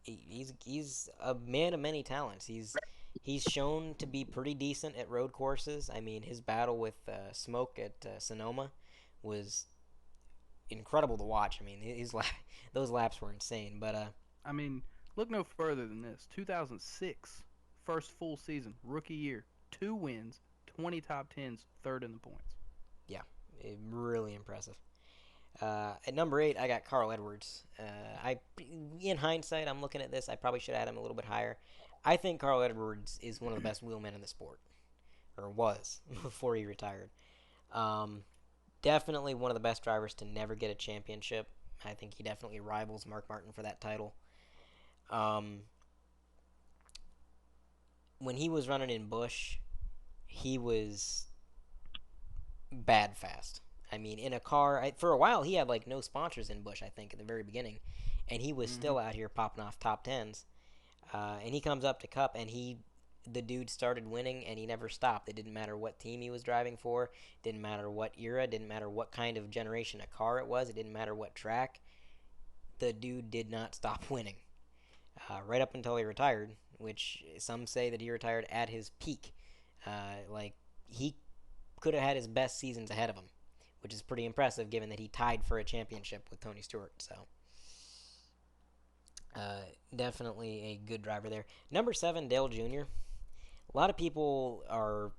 he's a man of many talents. He's shown to be pretty decent at road courses. I mean, his battle with Smoke at Sonoma was incredible to watch. I mean, those laps were insane. But I mean, look no further than this. 2006, first full season, rookie year, 2 wins, 20 top 10s, third in the points. yeah, really impressive. At number 8, I got Carl Edwards. In hindsight, I'm looking at this. I probably should have had him a little bit higher. I think Carl Edwards is one of the best wheelmen in the sport, or was before he retired. Um, Definitely one of the best drivers to never get a championship. I think he definitely rivals Mark Martin for that title. Um, when he was running in Busch, he was bad fast. I mean, in a car, for a while he had like no sponsors in Busch. I think at the very beginning, and he was Hmm. still out here popping off top tens. And he comes up to Cup, and the dude started winning, and he never stopped. It didn't matter what team he was driving for, didn't matter what era, didn't matter what kind of generation of car it was, it didn't matter what track. The dude did not stop winning, right up until he retired, which some say that he retired at his peak. Like he could have had his best seasons ahead of him, which is pretty impressive given that he tied for a championship with Tony Stewart. So uh, definitely a good driver there. Number 7, Dale Jr. A lot of people are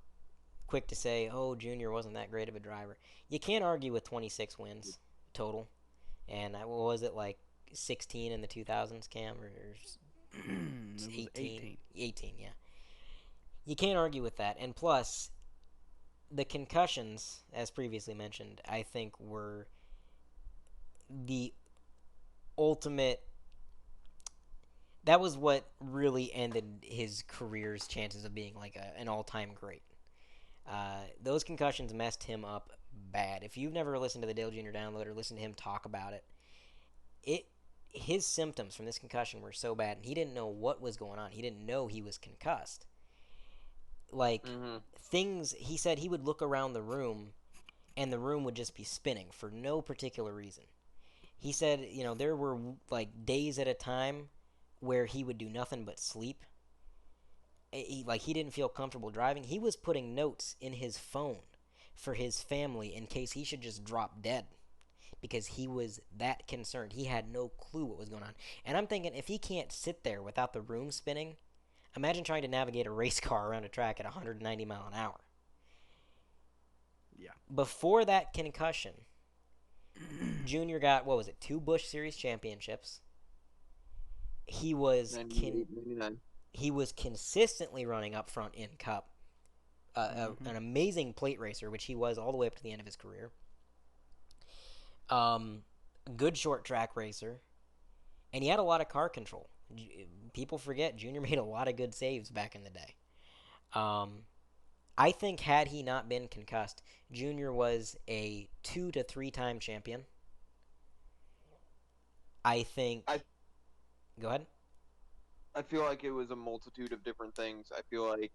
quick to say, "Oh, Junior wasn't that great of a driver." You can't argue with 26 wins total, and what was it like 16 in the 2000s, Cam, or It was 18? 18. 18, yeah. You can't argue with that, and plus the concussions, as previously mentioned, I think were the ultimate. That was what really ended his career's chances of being like an all-time great. Those concussions messed him up bad. If you've never listened to the Dale Jr. download or listened to him talk about it, it his symptoms from this concussion were so bad, and he didn't know what was going on. He didn't know he was concussed. Like Mm-hmm. things, he said he would look around the room, and the room would just be spinning for no particular reason. He said, there were like days at a time where he would do nothing but sleep. He didn't feel comfortable driving. He was putting notes in his phone for his family in case he should just drop dead because he was that concerned. He had no clue what was going on. And I'm thinking if he can't sit there without the room spinning, imagine trying to navigate a race car around a track at 190 mile an hour. Yeah. Before that concussion, Junior got what was it? 2 Busch Series championships. He was 98, 99. he was consistently running up front in Cup. Hmm. An amazing plate racer, which he was all the way up to the end of his career. Um, good short track racer, and he had a lot of car control. People forget Junior made a lot of good saves back in the day. Um, I think had he not been concussed, Junior was a 2 to 3 time champion. I I think. Go ahead. I feel like it was a multitude of different things. I feel like,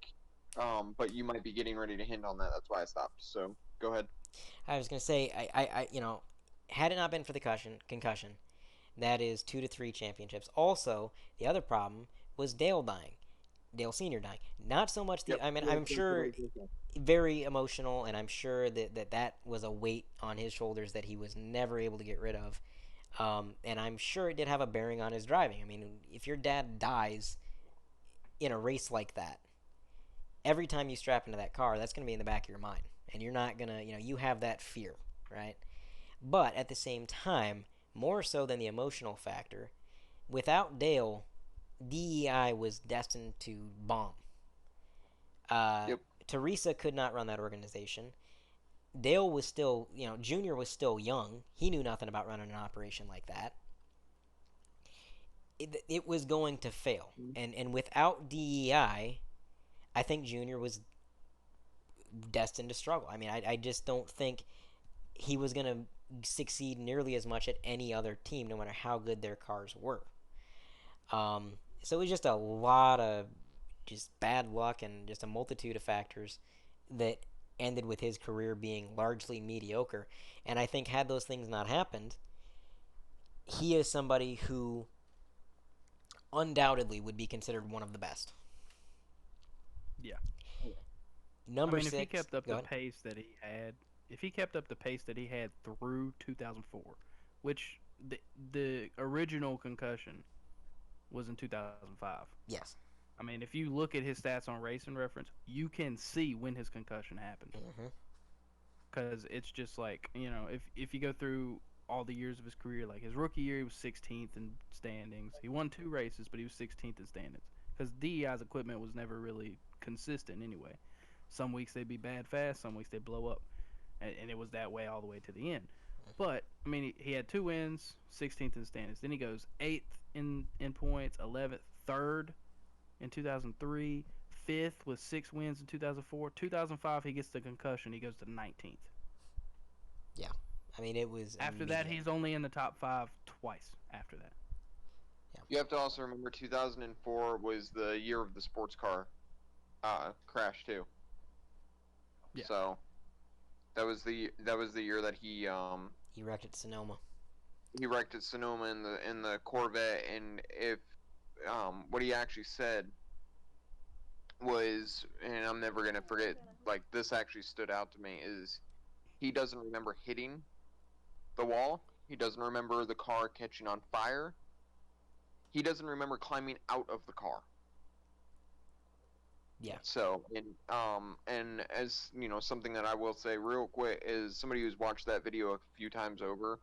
but you might be getting ready to hint on that. That's why I stopped. So go ahead. I was gonna say, had it not been for the concussion, that is 2 to 3 championships. Also, the other problem was Dale dying, Dale Senior dying. Not so much the. Yep. I mean, Yeah, I'm that's what I sure was gonna say. very emotional, and I'm sure that was a weight on his shoulders that he was never able to get rid of. And I'm sure it did have a bearing on his driving. I mean, if your dad dies in a race like that, every time you strap into that car, that's going to be in the back of your mind. And you're not going to, you have that fear, right? But at the same time, more so than the emotional factor, without Dale, DEI was destined to bomb. Uh, Yep. Teresa could not run that organization. Dale was still, Junior was still young. He knew nothing about running an operation like that. It was going to fail. And without DEI, I think Junior was destined to struggle. I mean, I just don't think he was going to succeed nearly as much at any other team, no matter how good their cars were. So it was just a lot of just bad luck and just a multitude of factors that ended with his career being largely mediocre. And I think had those things not happened, he is somebody who undoubtedly would be considered one of the best. Yeah. I Number mean, if he six, kept up go the ahead. pace that he had, if he kept up the pace that he had through 2004, which the original concussion was in 2005. Yes. I mean, if you look at his stats on Racing Reference, you can see when his concussion happened. Hmm. Because it's just like, if you go through all the years of his career, like his rookie year, he was 16th in standings. He won 2 races, but he was 16th in standings. Because DEI's equipment was never really consistent anyway. Some weeks they'd be bad fast, some weeks they'd blow up. And it was that way all the way to the end. But I mean, he had 2 wins, 16th in standings. Then he goes 8th in points, 11th, third in 2003, fifth with 6 wins in 2004. 2005, he gets the concussion. He goes to 19th. Yeah, I mean it was After that, immediate. he's only in the top five twice. After that, Yeah, You have to also remember 2004 was the year of the sports car crash too. yeah, So that was the year that he wrecked at Sonoma. he wrecked at Sonoma in the Corvette, and if what he actually said was, and I'm never gonna forget, like this actually stood out to me, is he doesn't remember hitting the wall. He doesn't remember the car catching on fire. He doesn't remember climbing out of the car. Yeah, So, and as you know, something that I will say real quick is somebody who's watched that video a few times over,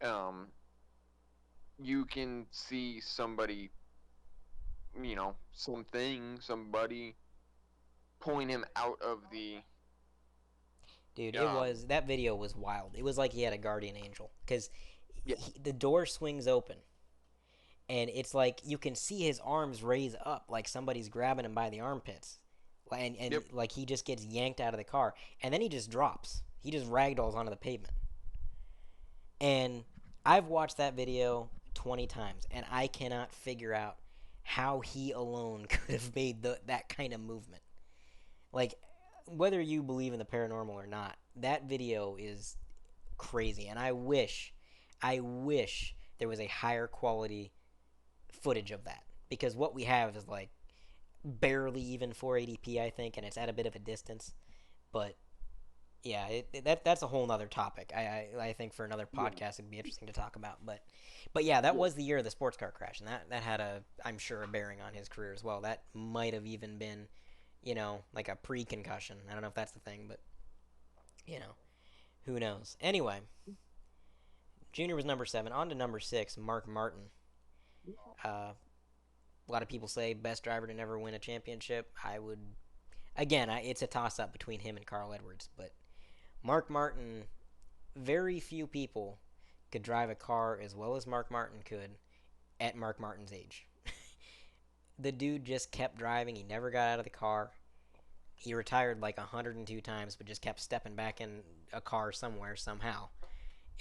um, you can see somebody, somebody pulling him out of the, dude, it um, was that video was wild. It was like he had a guardian angel because yeah, the door swings open and it's like you can see his arms raise up like somebody's grabbing him by the armpits, and yep, like he just gets yanked out of the car and then he just drops. He just ragdolls onto the pavement. And I've watched that video 20 times and I cannot figure out how he alone could have made that kind of movement. Like, whether you believe in the paranormal or not, that video is crazy. And I wish there was a higher quality footage of that. Because what we have is like barely even 480p, I think, and it's at a bit of a distance. But yeah, that's a whole nother topic. I think for another yeah, podcast it'd be interesting to talk about. But yeah, that yeah, was the year of the sports car crash, and that had I'm sure a bearing on his career as well. That might have even been, like a pre-concussion. I don't know if that's the thing, but you know, who knows? Anyway, Junior was number 7. On to number 6, Mark Martin. Uh, a lot of people say best driver to never win a championship. I would, again, it's a toss-up between him and Carl Edwards, but Mark Martin, very few people could drive a car as well as Mark Martin could at Mark Martin's age. The dude just kept driving. He never got out of the car. He retired like 102 times, but just kept stepping back in a car somewhere, somehow.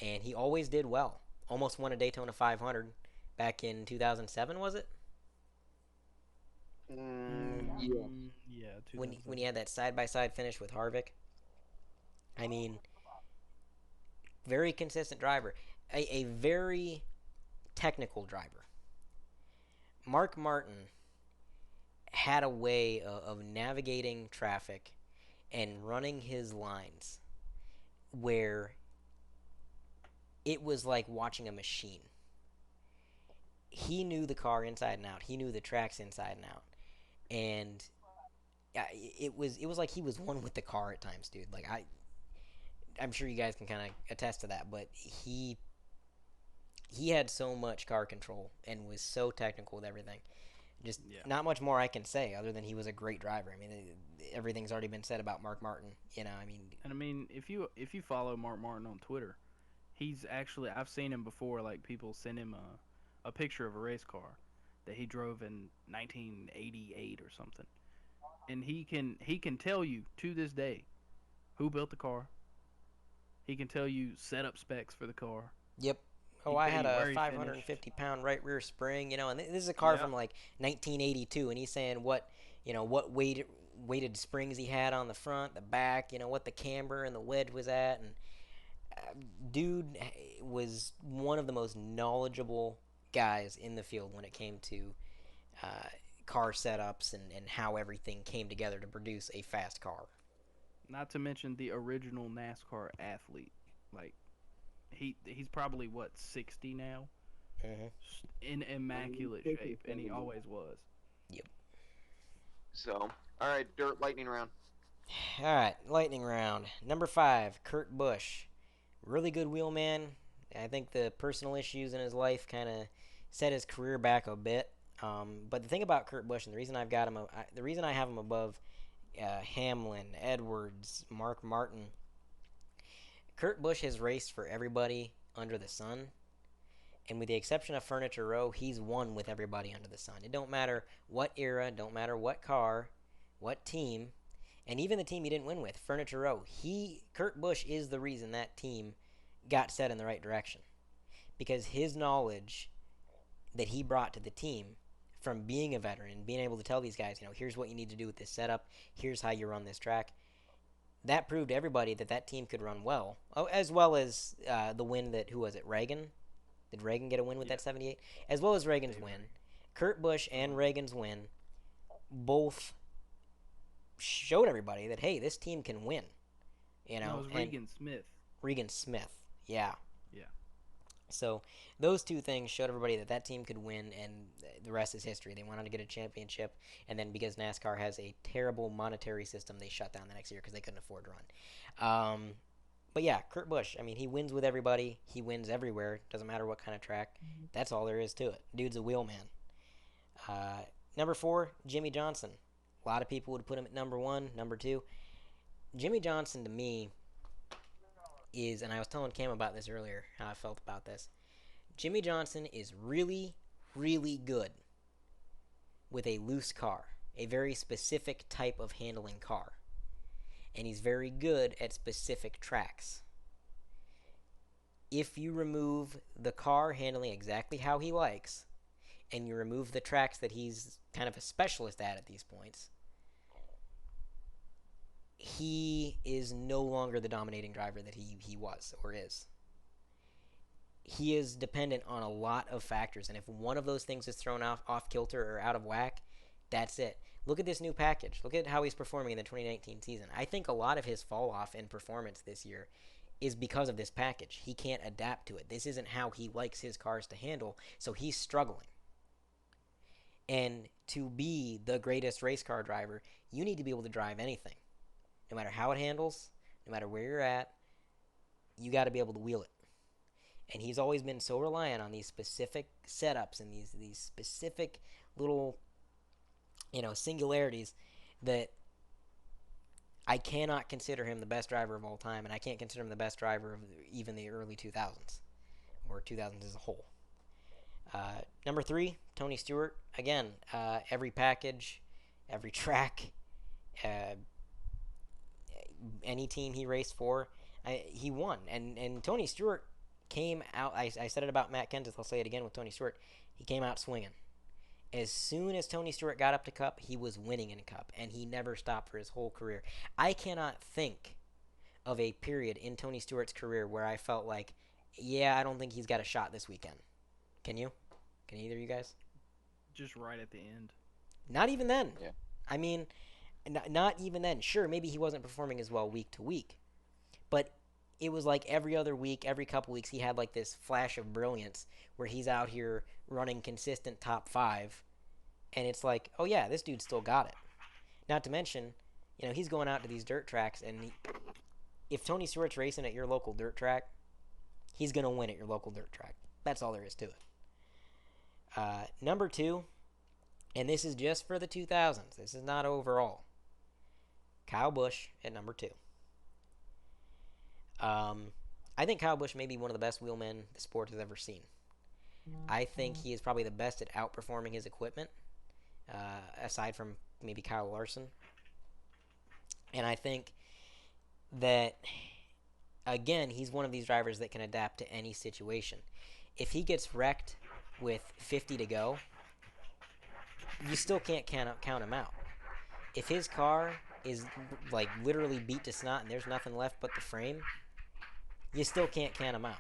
And he always did well. Almost won a Daytona 500 back in 2007, was it? yeah. yeah, When 2007. he had that side by side finish with Harvick. I mean, very consistent driver. A very technical driver. Mark Martin had a way of navigating traffic and running his lines where it was like watching a machine. He knew the car inside and out. He knew the tracks inside and out. And it was like he was one with the car at times, dude. Like I'm sure you guys can kind of attest to that, but he had so much car control and was so technical with everything. Just Yeah, not much more I can say other than he was a great driver. I mean, everything's already been said about Mark Martin. I mean, and I mean, if you follow Mark Martin on Twitter, he's actually I've seen him before. Like people send him a picture of a race car that he drove in 1988 or something, and he can tell you to this day who built the car. He can tell you setup specs for the car. yep. He Oh, can I tell had you a where he finished. 550-pound right rear spring, and this is a car Yeah, from like 1982, and he's saying what weighted springs he had on the front, the back, what the camber and the wedge was at, and dude was one of the most knowledgeable guys in the field when it came to uh, car setups and how everything came together to produce a fast car. not to mention the original NASCAR athlete. Like he's probably what 60 now, Hmm. in immaculate shape, and he always was. Yep. So, all right, dirt lightning round. All right, lightning round. Number 5, Kurt Busch. Really good wheelman. I think the personal issues in his life kind of set his career back a bit. But the thing about Kurt Busch, and the reason I've got him, the reason I have him above Hamlin, Edwards, Mark Martin, Kurt Busch has raced for everybody under the sun, and with the exception of Furniture Row, he's won with everybody under the sun. It don't matter what era, don't matter what car, what team, and even the team he didn't win with, Furniture Row. Kurt Busch is the reason that team got set in the right direction because his knowledge that he brought to the team from being a veteran, being able to tell these guys, here's what you need to do with this setup, here's how you run this track. That proved to everybody that that team could run well. Oh, as well as the win that, who was it, Reagan? Did Reagan get a win with Yeah. that 78? As well as Reagan's win. Reagan. Kurt Busch and Reagan's win both showed everybody that, hey, this team can win. No, it was and Regan Smith. Regan Smith, yeah. Yeah. So those two things showed everybody that that team could win, and the rest is history. They went on to get a championship, and then because NASCAR has a terrible monetary system, they shut down the next year because they couldn't afford to run. But yeah, Kurt Busch, I mean, he wins with everybody. He wins everywhere. Doesn't matter what kind of track. That's all there is to it. Dude's a wheelman. Number 4, Jimmy Johnson. A lot of people would put him at number 1, number 2. Jimmy Johnson, to me, is, and I was telling Cam about this earlier, how I felt about this. Jimmy Johnson is really, really good with a loose car, a very specific type of handling car. And he's very good at specific tracks. If you remove the car handling exactly how he likes, and you remove the tracks that he's kind of a specialist at these points, he is no longer the dominating driver that he was or is. He is dependent on a lot of factors, and if one of those things is thrown off kilter or out of whack, that's it. Look at this new package. Look at how he's performing in the 2019 season. I think a lot of his fall off in performance this year is because of this package. He can't adapt to it. This isn't how he likes his cars to handle, so he's struggling. And to be the greatest race car driver, you need to be able to drive anything. No matter how it handles, no matter where you're at, you got to be able to wheel it. And he's always been so reliant on these specific setups and these specific little, singularities that I cannot consider him the best driver of all time, and I can't consider him the best driver of even the early 2000s, or 2000s as a whole. Number 3, Tony Stewart. Again, every package, every track, any team he raced for, he won. And Tony Stewart came out, I said it about Matt Kenseth, I'll say it again with Tony Stewart, he came out swinging. As soon as Tony Stewart got up to Cup, he was winning in Cup, and he never stopped for his whole career. I cannot think of a period in Tony Stewart's career where I felt like, yeah, I don't think he's got a shot this weekend. Can you? Can either of you guys? Just right at the end. Not even then. Yeah. I mean, not even then. Sure, maybe he wasn't performing as well week to week, but it was like every other week, every couple weeks, he had like this flash of brilliance where he's out here running consistent top 5, and it's like, oh yeah, this dude still got it. Not to mention, he's going out to these dirt tracks, and if Tony Stewart's racing at your local dirt track, he's going to win at your local dirt track. That's all there is to it. Number 2, and this is just for the 2000s. This is not overall. Kyle Busch at number 2. I think Kyle Busch may be one of the best wheelmen the sport has ever seen. I think he is probably the best at outperforming his equipment, aside from maybe Kyle Larson. And I think that, again, he's one of these drivers that can adapt to any situation. If he gets wrecked with 50 to go, you still can't count him out. If his car is like literally beat to snot and there's nothing left but the frame, you still can't count him out.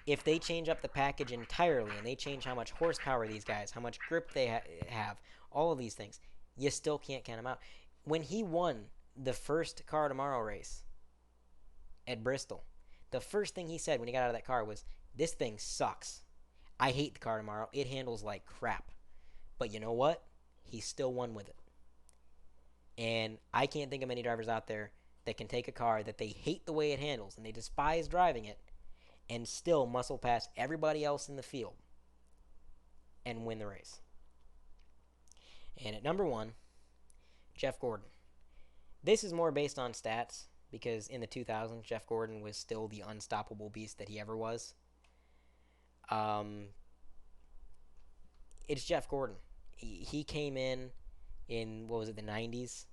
If they change up the package entirely and they change how much horsepower these guys, how much grip they have, all of these things, you still can't count him out. When he won the first Car Tomorrow race at Bristol, the first thing he said when he got out of that car was, "This thing sucks. I hate the Car Tomorrow. It handles like crap." But you know what? He still won with it. And I can't think of many drivers out there that can take a car that they hate the way it handles and they despise driving it and still muscle past everybody else in the field and win the race. And at number 1, Jeff Gordon. This is more based on stats because in the 2000s, Jeff Gordon was still the unstoppable beast that he ever was. Um, it's Jeff Gordon. He came in what was it, the 90s,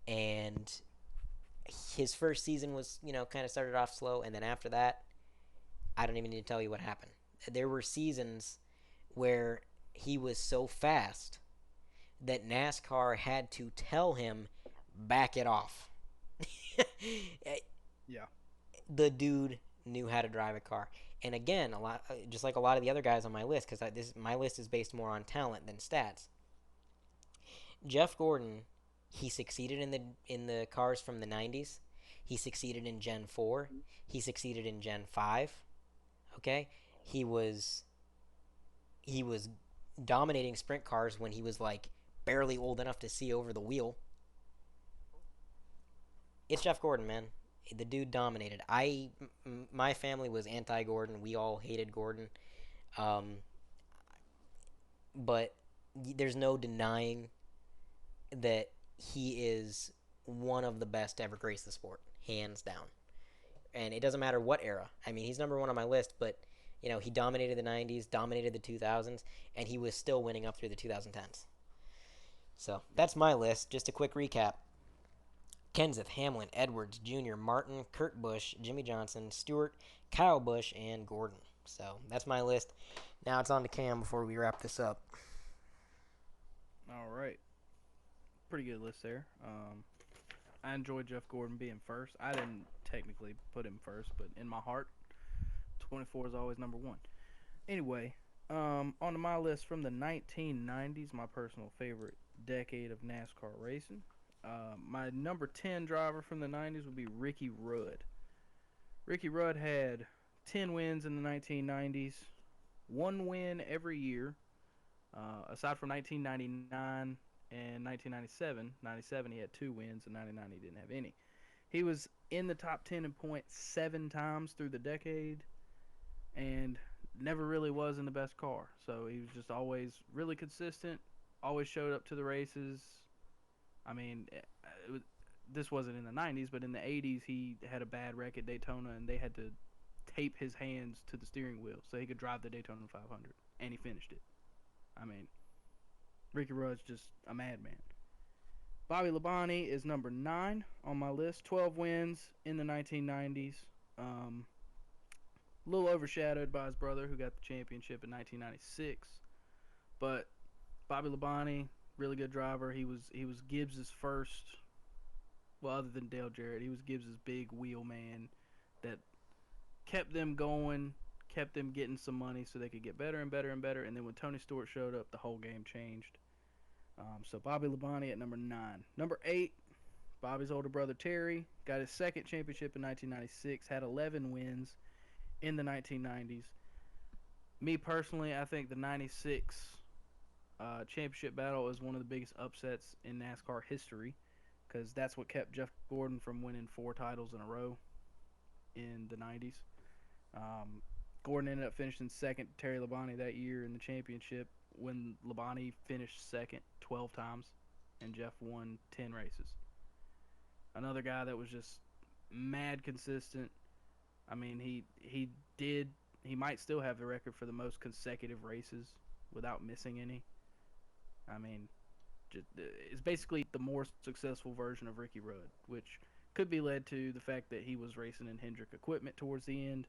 and his first season was, kind of started off slow, and then after that, I don't even need to tell you what happened. There were seasons where he was so fast that NASCAR had to tell him, back it off. Yeah. The dude knew how to drive a car. And again, a lot, just like a lot of the other guys on my list, because my list is based more on talent than stats. Jeff Gordon, he succeeded in the cars from the 90s. He succeeded in Gen 4. He succeeded in Gen 5. Okay? He was he was dominating sprint cars when he was like barely old enough to see over the wheel. It's Jeff Gordon, man. The dude dominated. My family was anti-Gordon. We all hated Gordon. Um, but there's no denying that he is one of the best to ever grace the sport, hands down. And it doesn't matter what era. I mean, he's number one on my list, but he dominated the 90s, dominated the 2000s, and he was still winning up through the 2010s. So that's my list. Just a quick recap: Kenseth, Hamlin, Edwards, Jr., Martin, Kurt Busch, Jimmy Johnson, Stewart, Kyle Busch, and Gordon. So that's my list. Now it's on to Cam before we wrap this up. All right. Pretty good list there. I enjoyed Jeff Gordon being first. I didn't technically put him first, but in my heart, 24 is always number one. Anyway, onto my list from the 1990s, my personal favorite decade of NASCAR racing. My number 10 driver from the 90s would be Ricky Rudd. Ricky Rudd had 10 wins in the 1990s, one win every year, aside from 1999 and 1997. 97 he had 2 wins, and 99 he didn't have any. He was in the top 10 in points 7 times through the decade, and never really was in the best car. So he was just always really consistent, always showed up to the races. I mean, this wasn't in the 90s, but in the 80s he had a bad wreck at Daytona, and they had to tape his hands to the steering wheel so he could drive the Daytona 500, and he finished it. I mean, Ricky Rudd's just a madman. Bobby Labonte is number 9 on my list. 12 wins in the 1990s. A little overshadowed by his brother, who got the championship in 1996. But Bobby Labonte, really good driver. He was Gibbs's first, well, other than Dale Jarrett, he was Gibbs's big wheel man that kept them going, kept them getting some money so they could get better and better and better. And then when Tony Stewart showed up, the whole game changed. So Bobby Labonte at number 9. Number 8, Bobby's older brother Terry got his second championship in 1996, had 11 wins in the 1990s. Me personally, I think the 96 championship battle is one of the biggest upsets in NASCAR history, because that's what kept Jeff Gordon from winning 4 titles in a row in the 90s. Gordon ended up finishing second to Terry Labonte that year in the championship, when Labonte finished second 12 times and Jeff won 10 races. Another guy that was just mad consistent. I mean, he might still have the record for the most consecutive races without missing any. I mean, it's basically the more successful version of Ricky Rudd, which could be led to the fact that he was racing in Hendrick equipment towards the end.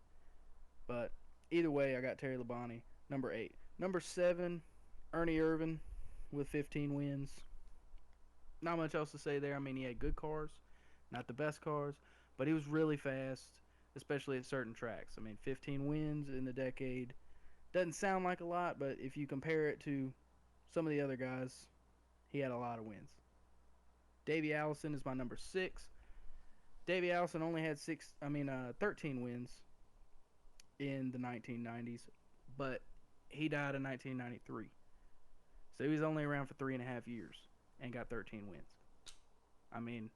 But either way, I got Terry Labonte, number 8. Number 7, Ernie Irvan with 15 wins. Not much else to say there. I mean, he had good cars, not the best cars, but he was really fast, especially at certain tracks. I mean, 15 wins in the decade doesn't sound like a lot, but if you compare it to some of the other guys, he had a lot of wins. Davey Allison is my number 6. Davey Allison only had 13 wins in the 1990s, but he died in 1993. So he was only around for 3.5 years and got 13 wins. I mean,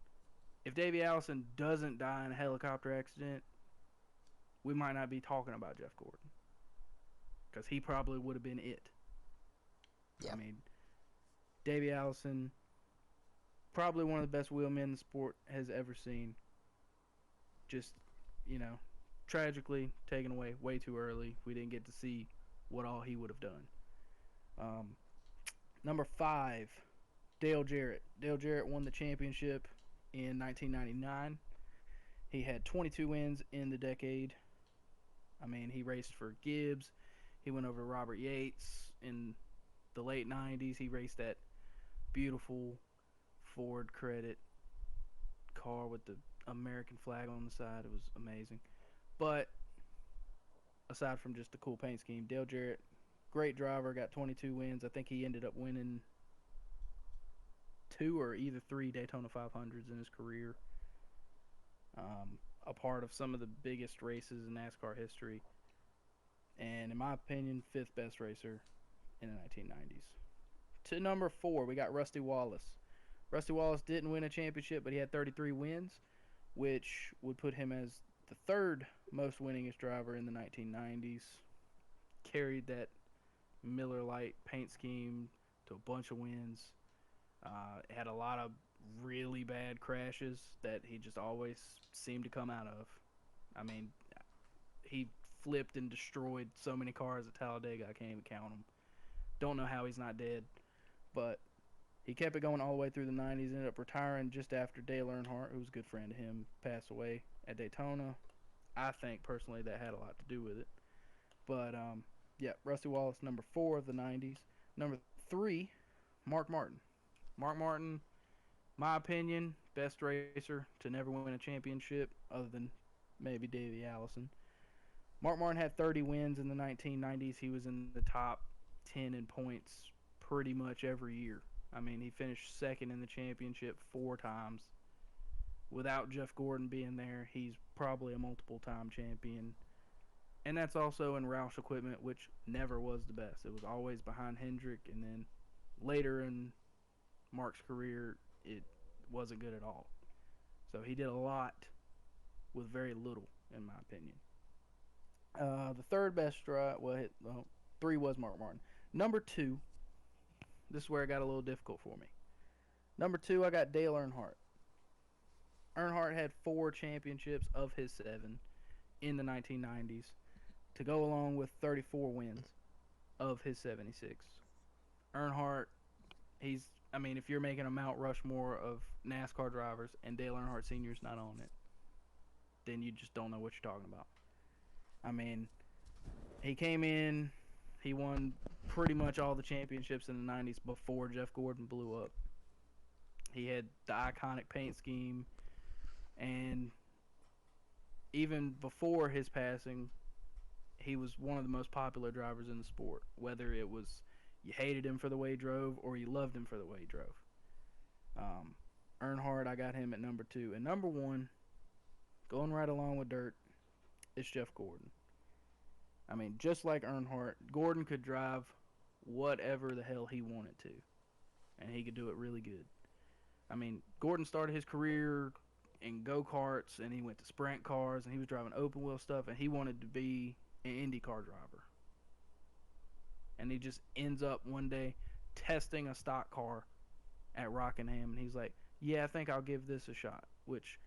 if Davey Allison doesn't die in a helicopter accident, we might not be talking about Jeff Gordon, because he probably would have been it. Yeah. I mean, Davey Allison, probably one of the best wheelmen the sport has ever seen. just, you know, tragically taken away way too early. We didn't get to see what all he would have done. Um, Number 5, Dale Jarrett. Dale Jarrett won the championship in 1999. He had 22 wins in the decade. I mean, he raced for Gibbs. He went over Robert Yates in the late 90s. He raced that beautiful Ford Credit car with the American flag on the side. It was amazing. But aside from just the cool paint scheme, Dale Jarrett, great driver, got 22 wins. I think he ended up winning 2 or either 3 Daytona 500s in his career. A part of some of the biggest races in NASCAR history. And in my opinion, 5th best racer in the 1990s. To number 4, we got Rusty Wallace. Rusty Wallace didn't win a championship, but he had 33 wins, which would put him as the 3rd most winningest driver in the 1990s. Carried that Miller Lite paint scheme to a bunch of wins. Had a lot of really bad crashes that he just always seemed to come out of. I mean, he flipped and destroyed so many cars at Talladega, I can't even count them. Don't know how he's not dead, but he kept it going all the way through the 90s. Ended up retiring just after Dale Earnhardt, who was a good friend of him, passed away at Daytona. I think personally that had a lot to do with it. But yeah, Rusty Wallace, number 4 of the 90s. Number 3, Mark Martin. Mark Martin, my opinion, best racer to never win a championship other than maybe Davey Allison. Mark Martin had 30 wins in the 1990s. He was in the top 10 in points pretty much every year. I mean, he finished 2nd in the championship 4 times. Without Jeff Gordon being there, he's probably a multiple-time champion. And that's also in Roush equipment, which never was the best. It was always behind Hendrick, and then later in Mark's career, it wasn't good at all. So he did a lot with very little, in my opinion. The 3rd best drive, well, 3 was Mark Martin. Number 2, this is where it got a little difficult for me. Number 2, I got Dale Earnhardt. Earnhardt had 4 championships of his 7 in the 1990s to go along with 34 wins of his 76. Earnhardt, I mean, if you're making a Mount Rushmore of NASCAR drivers and Dale Earnhardt Sr.'s not on it, then you just don't know what you're talking about. I mean, he came in, he won pretty much all the championships in the 90s before Jeff Gordon blew up. He had the iconic paint scheme, and even before his passing, he was one of the most popular drivers in the sport, whether it was you hated him for the way he drove or you loved him for the way he drove. Earnhardt, I got him at number 2. And number 1, going right along with Dirt, is Jeff Gordon. I mean, just like Earnhardt, Gordon could drive whatever the hell he wanted to, and he could do it really good. I mean, Gordon started his career in go-karts, and he went to sprint cars, and he was driving open-wheel stuff, and he wanted to be an IndyCar driver. And he just ends up one day testing a stock car at Rockingham, and he's like, yeah, I think I'll give this a shot, which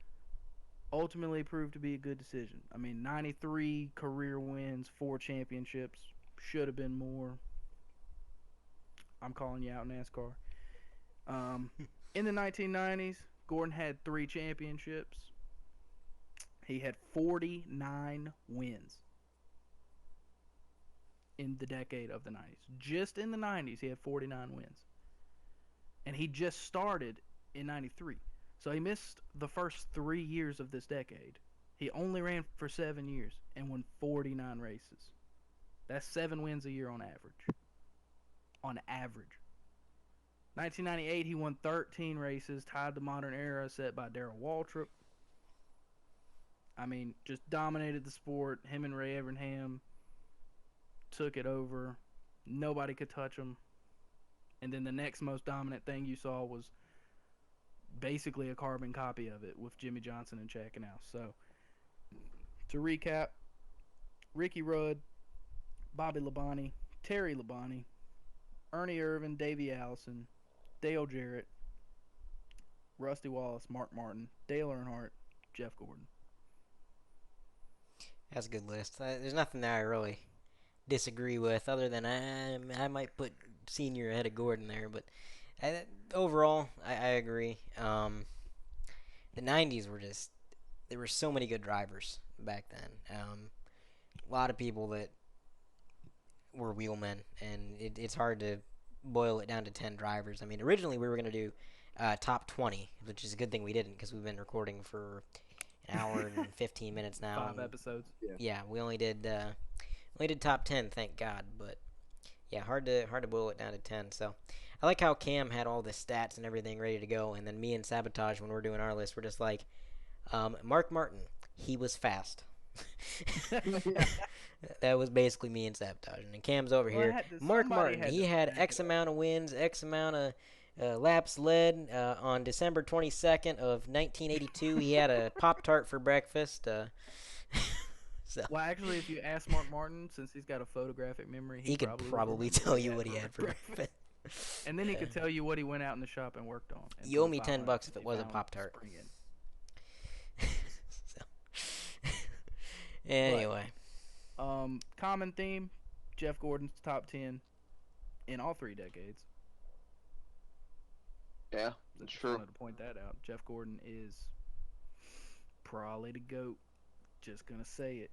ultimately proved to be a good decision. I mean, 93 career wins, 4 championships, should have been more. I'm calling you out, NASCAR. In the 1990s, Gordon had 3 championships. He had 49 wins in the decade of the 90s. Just in the 90s, he had 49 wins. And he just started in 93. So he missed the first 3 years of this decade. He only ran for 7 years and won 49 races. That's 7 wins a year on average. On average. 1998, he won 13 races, tied the modern era set by Darrell Waltrip. I mean, just dominated the sport. Him and Ray Evernham took it over. Nobody could touch him. And then the next most dominant thing you saw was basically a carbon copy of it with Jimmy Johnson and Chad Knaus. So, to recap, Ricky Rudd, Bobby Labonte, Terry Labonte, Ernie Irvan, Davey Allison, Dale Jarrett, Rusty Wallace, Mark Martin, Dale Earnhardt, Jeff Gordon. That's a good list. There's nothing that I really disagree with, other than I might put Senior ahead of Gordon there, but overall, I agree. The '90s were just there were so many good drivers back then. A lot of people that were wheelmen, and it's hard to boil it down to 10 drivers. I mean, originally we were going to do top 20, which is a good thing we didn't because we've been recording for an hour and 15 minutes now. 5 episodes. Yeah. Yeah, we only did top 10, thank God. But yeah, hard to boil it down to 10. So I like how Cam had all the stats and everything ready to go, and then me and Sabotage, when we're doing our list, we're just like, Mark Martin, he was fast. That was basically me and Sabotage. And Cam's over Well, here. Mark somebody Martin, had he to had back X it up. amount of wins, X amount of laps led. On December 22nd of 1982, he had a Pop Tart for breakfast. So Well, actually, if you ask Mark Martin, since he's got a photographic memory, he could would probably remember tell he you had what he had for breakfast. And then he could tell you what he went out in the shop and worked on. And You put owe a me file in $10 if it he was a found Pop Tart. spring in. So anyway, Common theme: Jeff Gordon's top 10 in all 3 decades. Yeah, I that's just true. wanted to point that out. Jeff Gordon is probably the GOAT. Just gonna say it.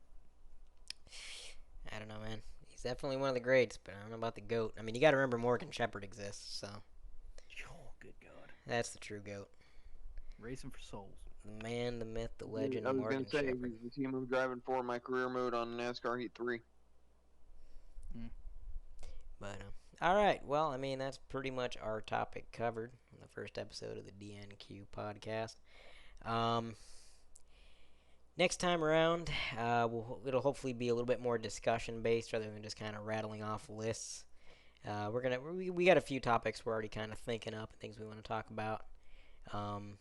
I don't know, man. He's definitely one of the greats, but I don't know about the GOAT. I mean, you got to remember Morgan Shepherd exists, so Oh, good God. that's the true GOAT. Racing for souls. The man, the myth, the legend, I was Morgan gonna say Shepherd. he's the team I'm driving for in my career mode on NASCAR Heat 3. But all right, well, I mean that's pretty much our topic covered on the first episode of the DNQ podcast. Um, Next time around, it'll hopefully be a little bit more discussion based rather than just kind of rattling off lists. We got a few topics we're already kind of thinking up and things we want to talk about. Um,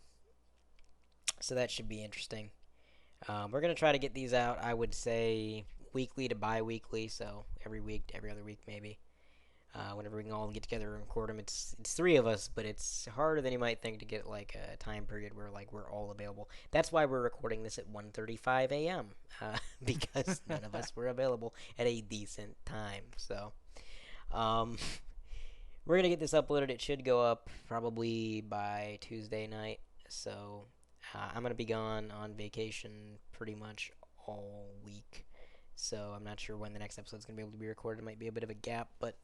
so that should be interesting. We're gonna try to get these out. I would say weekly to bi-weekly, so every week, every other week maybe. Whenever we can all get together and record them, it's three of us, but it's harder than you might think to get like a time period where like we're all available. That's why we're recording this at 1:35 a.m. Because none of us were available at a decent time. So, um, we're gonna get this uploaded. It should go up probably by Tuesday night. So, I'm gonna be gone on vacation pretty much all week. So I'm not sure when the next episode's gonna be able to be recorded. It might be a bit of a gap, but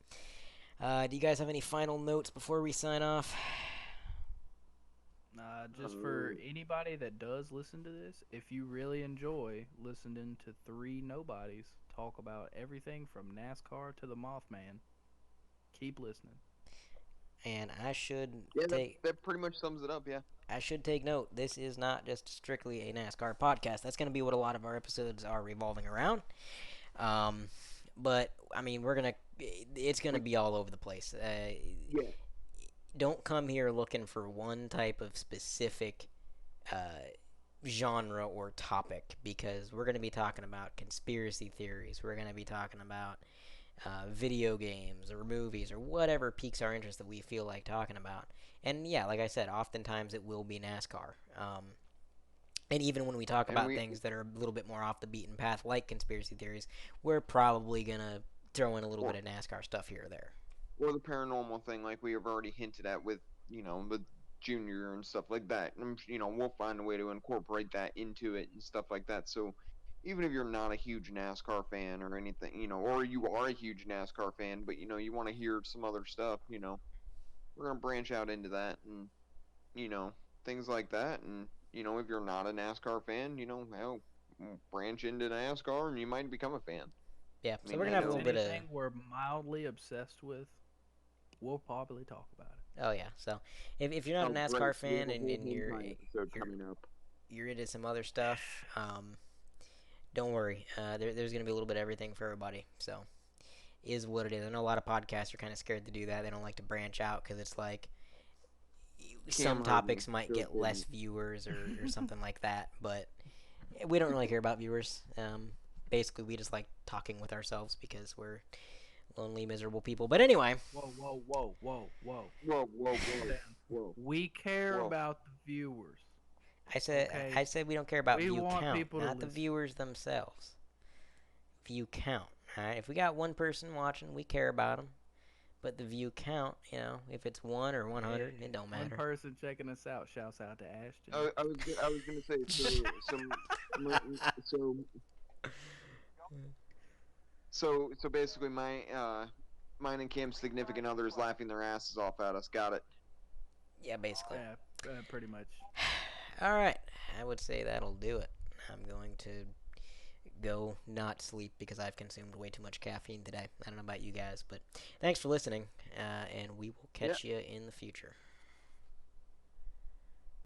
do you guys have any final notes before we sign off? Just for anybody that does listen to this, if you really enjoy listening to three nobodies talk about everything from NASCAR to the Mothman, keep listening. And I should Yeah, take that pretty much sums it up. Yeah. I should take note. This is not just strictly a NASCAR podcast. That's going to be what a lot of our episodes are revolving around. But I mean, it's gonna be all over the place. Yeah. Don't come here looking for one type of specific genre or topic, because we're gonna be talking about conspiracy theories. We're gonna be talking about video games or movies or whatever piques our interest that we feel like talking about. And yeah, like I said, oftentimes it will be NASCAR. And even when we talk And about things that are a little bit more off the beaten path, like conspiracy theories, we're probably going to throw in a little bit of NASCAR stuff here or there. Or the paranormal thing, like we have already hinted at with, with Junior and stuff like that. And, we'll find a way to incorporate that into it and stuff like that. So even if you're not a huge NASCAR fan or anything, or you are a huge NASCAR fan, but, you want to hear some other stuff, we're going to branch out into that and, things like that. And, if you're not a NASCAR fan, hell, branch into NASCAR and you might become a fan. Yeah, I so mean, we're If going to have a it's little bit of... anything we're mildly obsessed with, we'll probably talk about it. Oh, yeah. So if you're not a NASCAR fan and coming up. you're into some other stuff, don't worry. There's going to be a little bit of everything for everybody. So is what it is. I know a lot of podcasts are kind of scared to do that. They don't like to branch out because it's like some topics might get less viewers or something like that, but we don't really care about viewers. Basically, we just like talking with ourselves because we're lonely, miserable people. But anyway, Whoa. We care about the viewers. I said Okay. I said we don't care about We view want count, people to not the listen. viewers themselves. view count. All right, if we got one person watching, we care about them. But the view count, if it's 1 or 100, Hey, it don't one matter. person checking us out. Shouts out to Ashton. I was gonna say so so basically mine and Cam's significant others laughing their asses off at us. Got it. Yeah, basically. Yeah, pretty much. All right, I would say that'll do it. I'm going to go not sleep because I've consumed way too much caffeine today. I don't know about you guys, but thanks for listening, and we will Yeah. catch you in the future.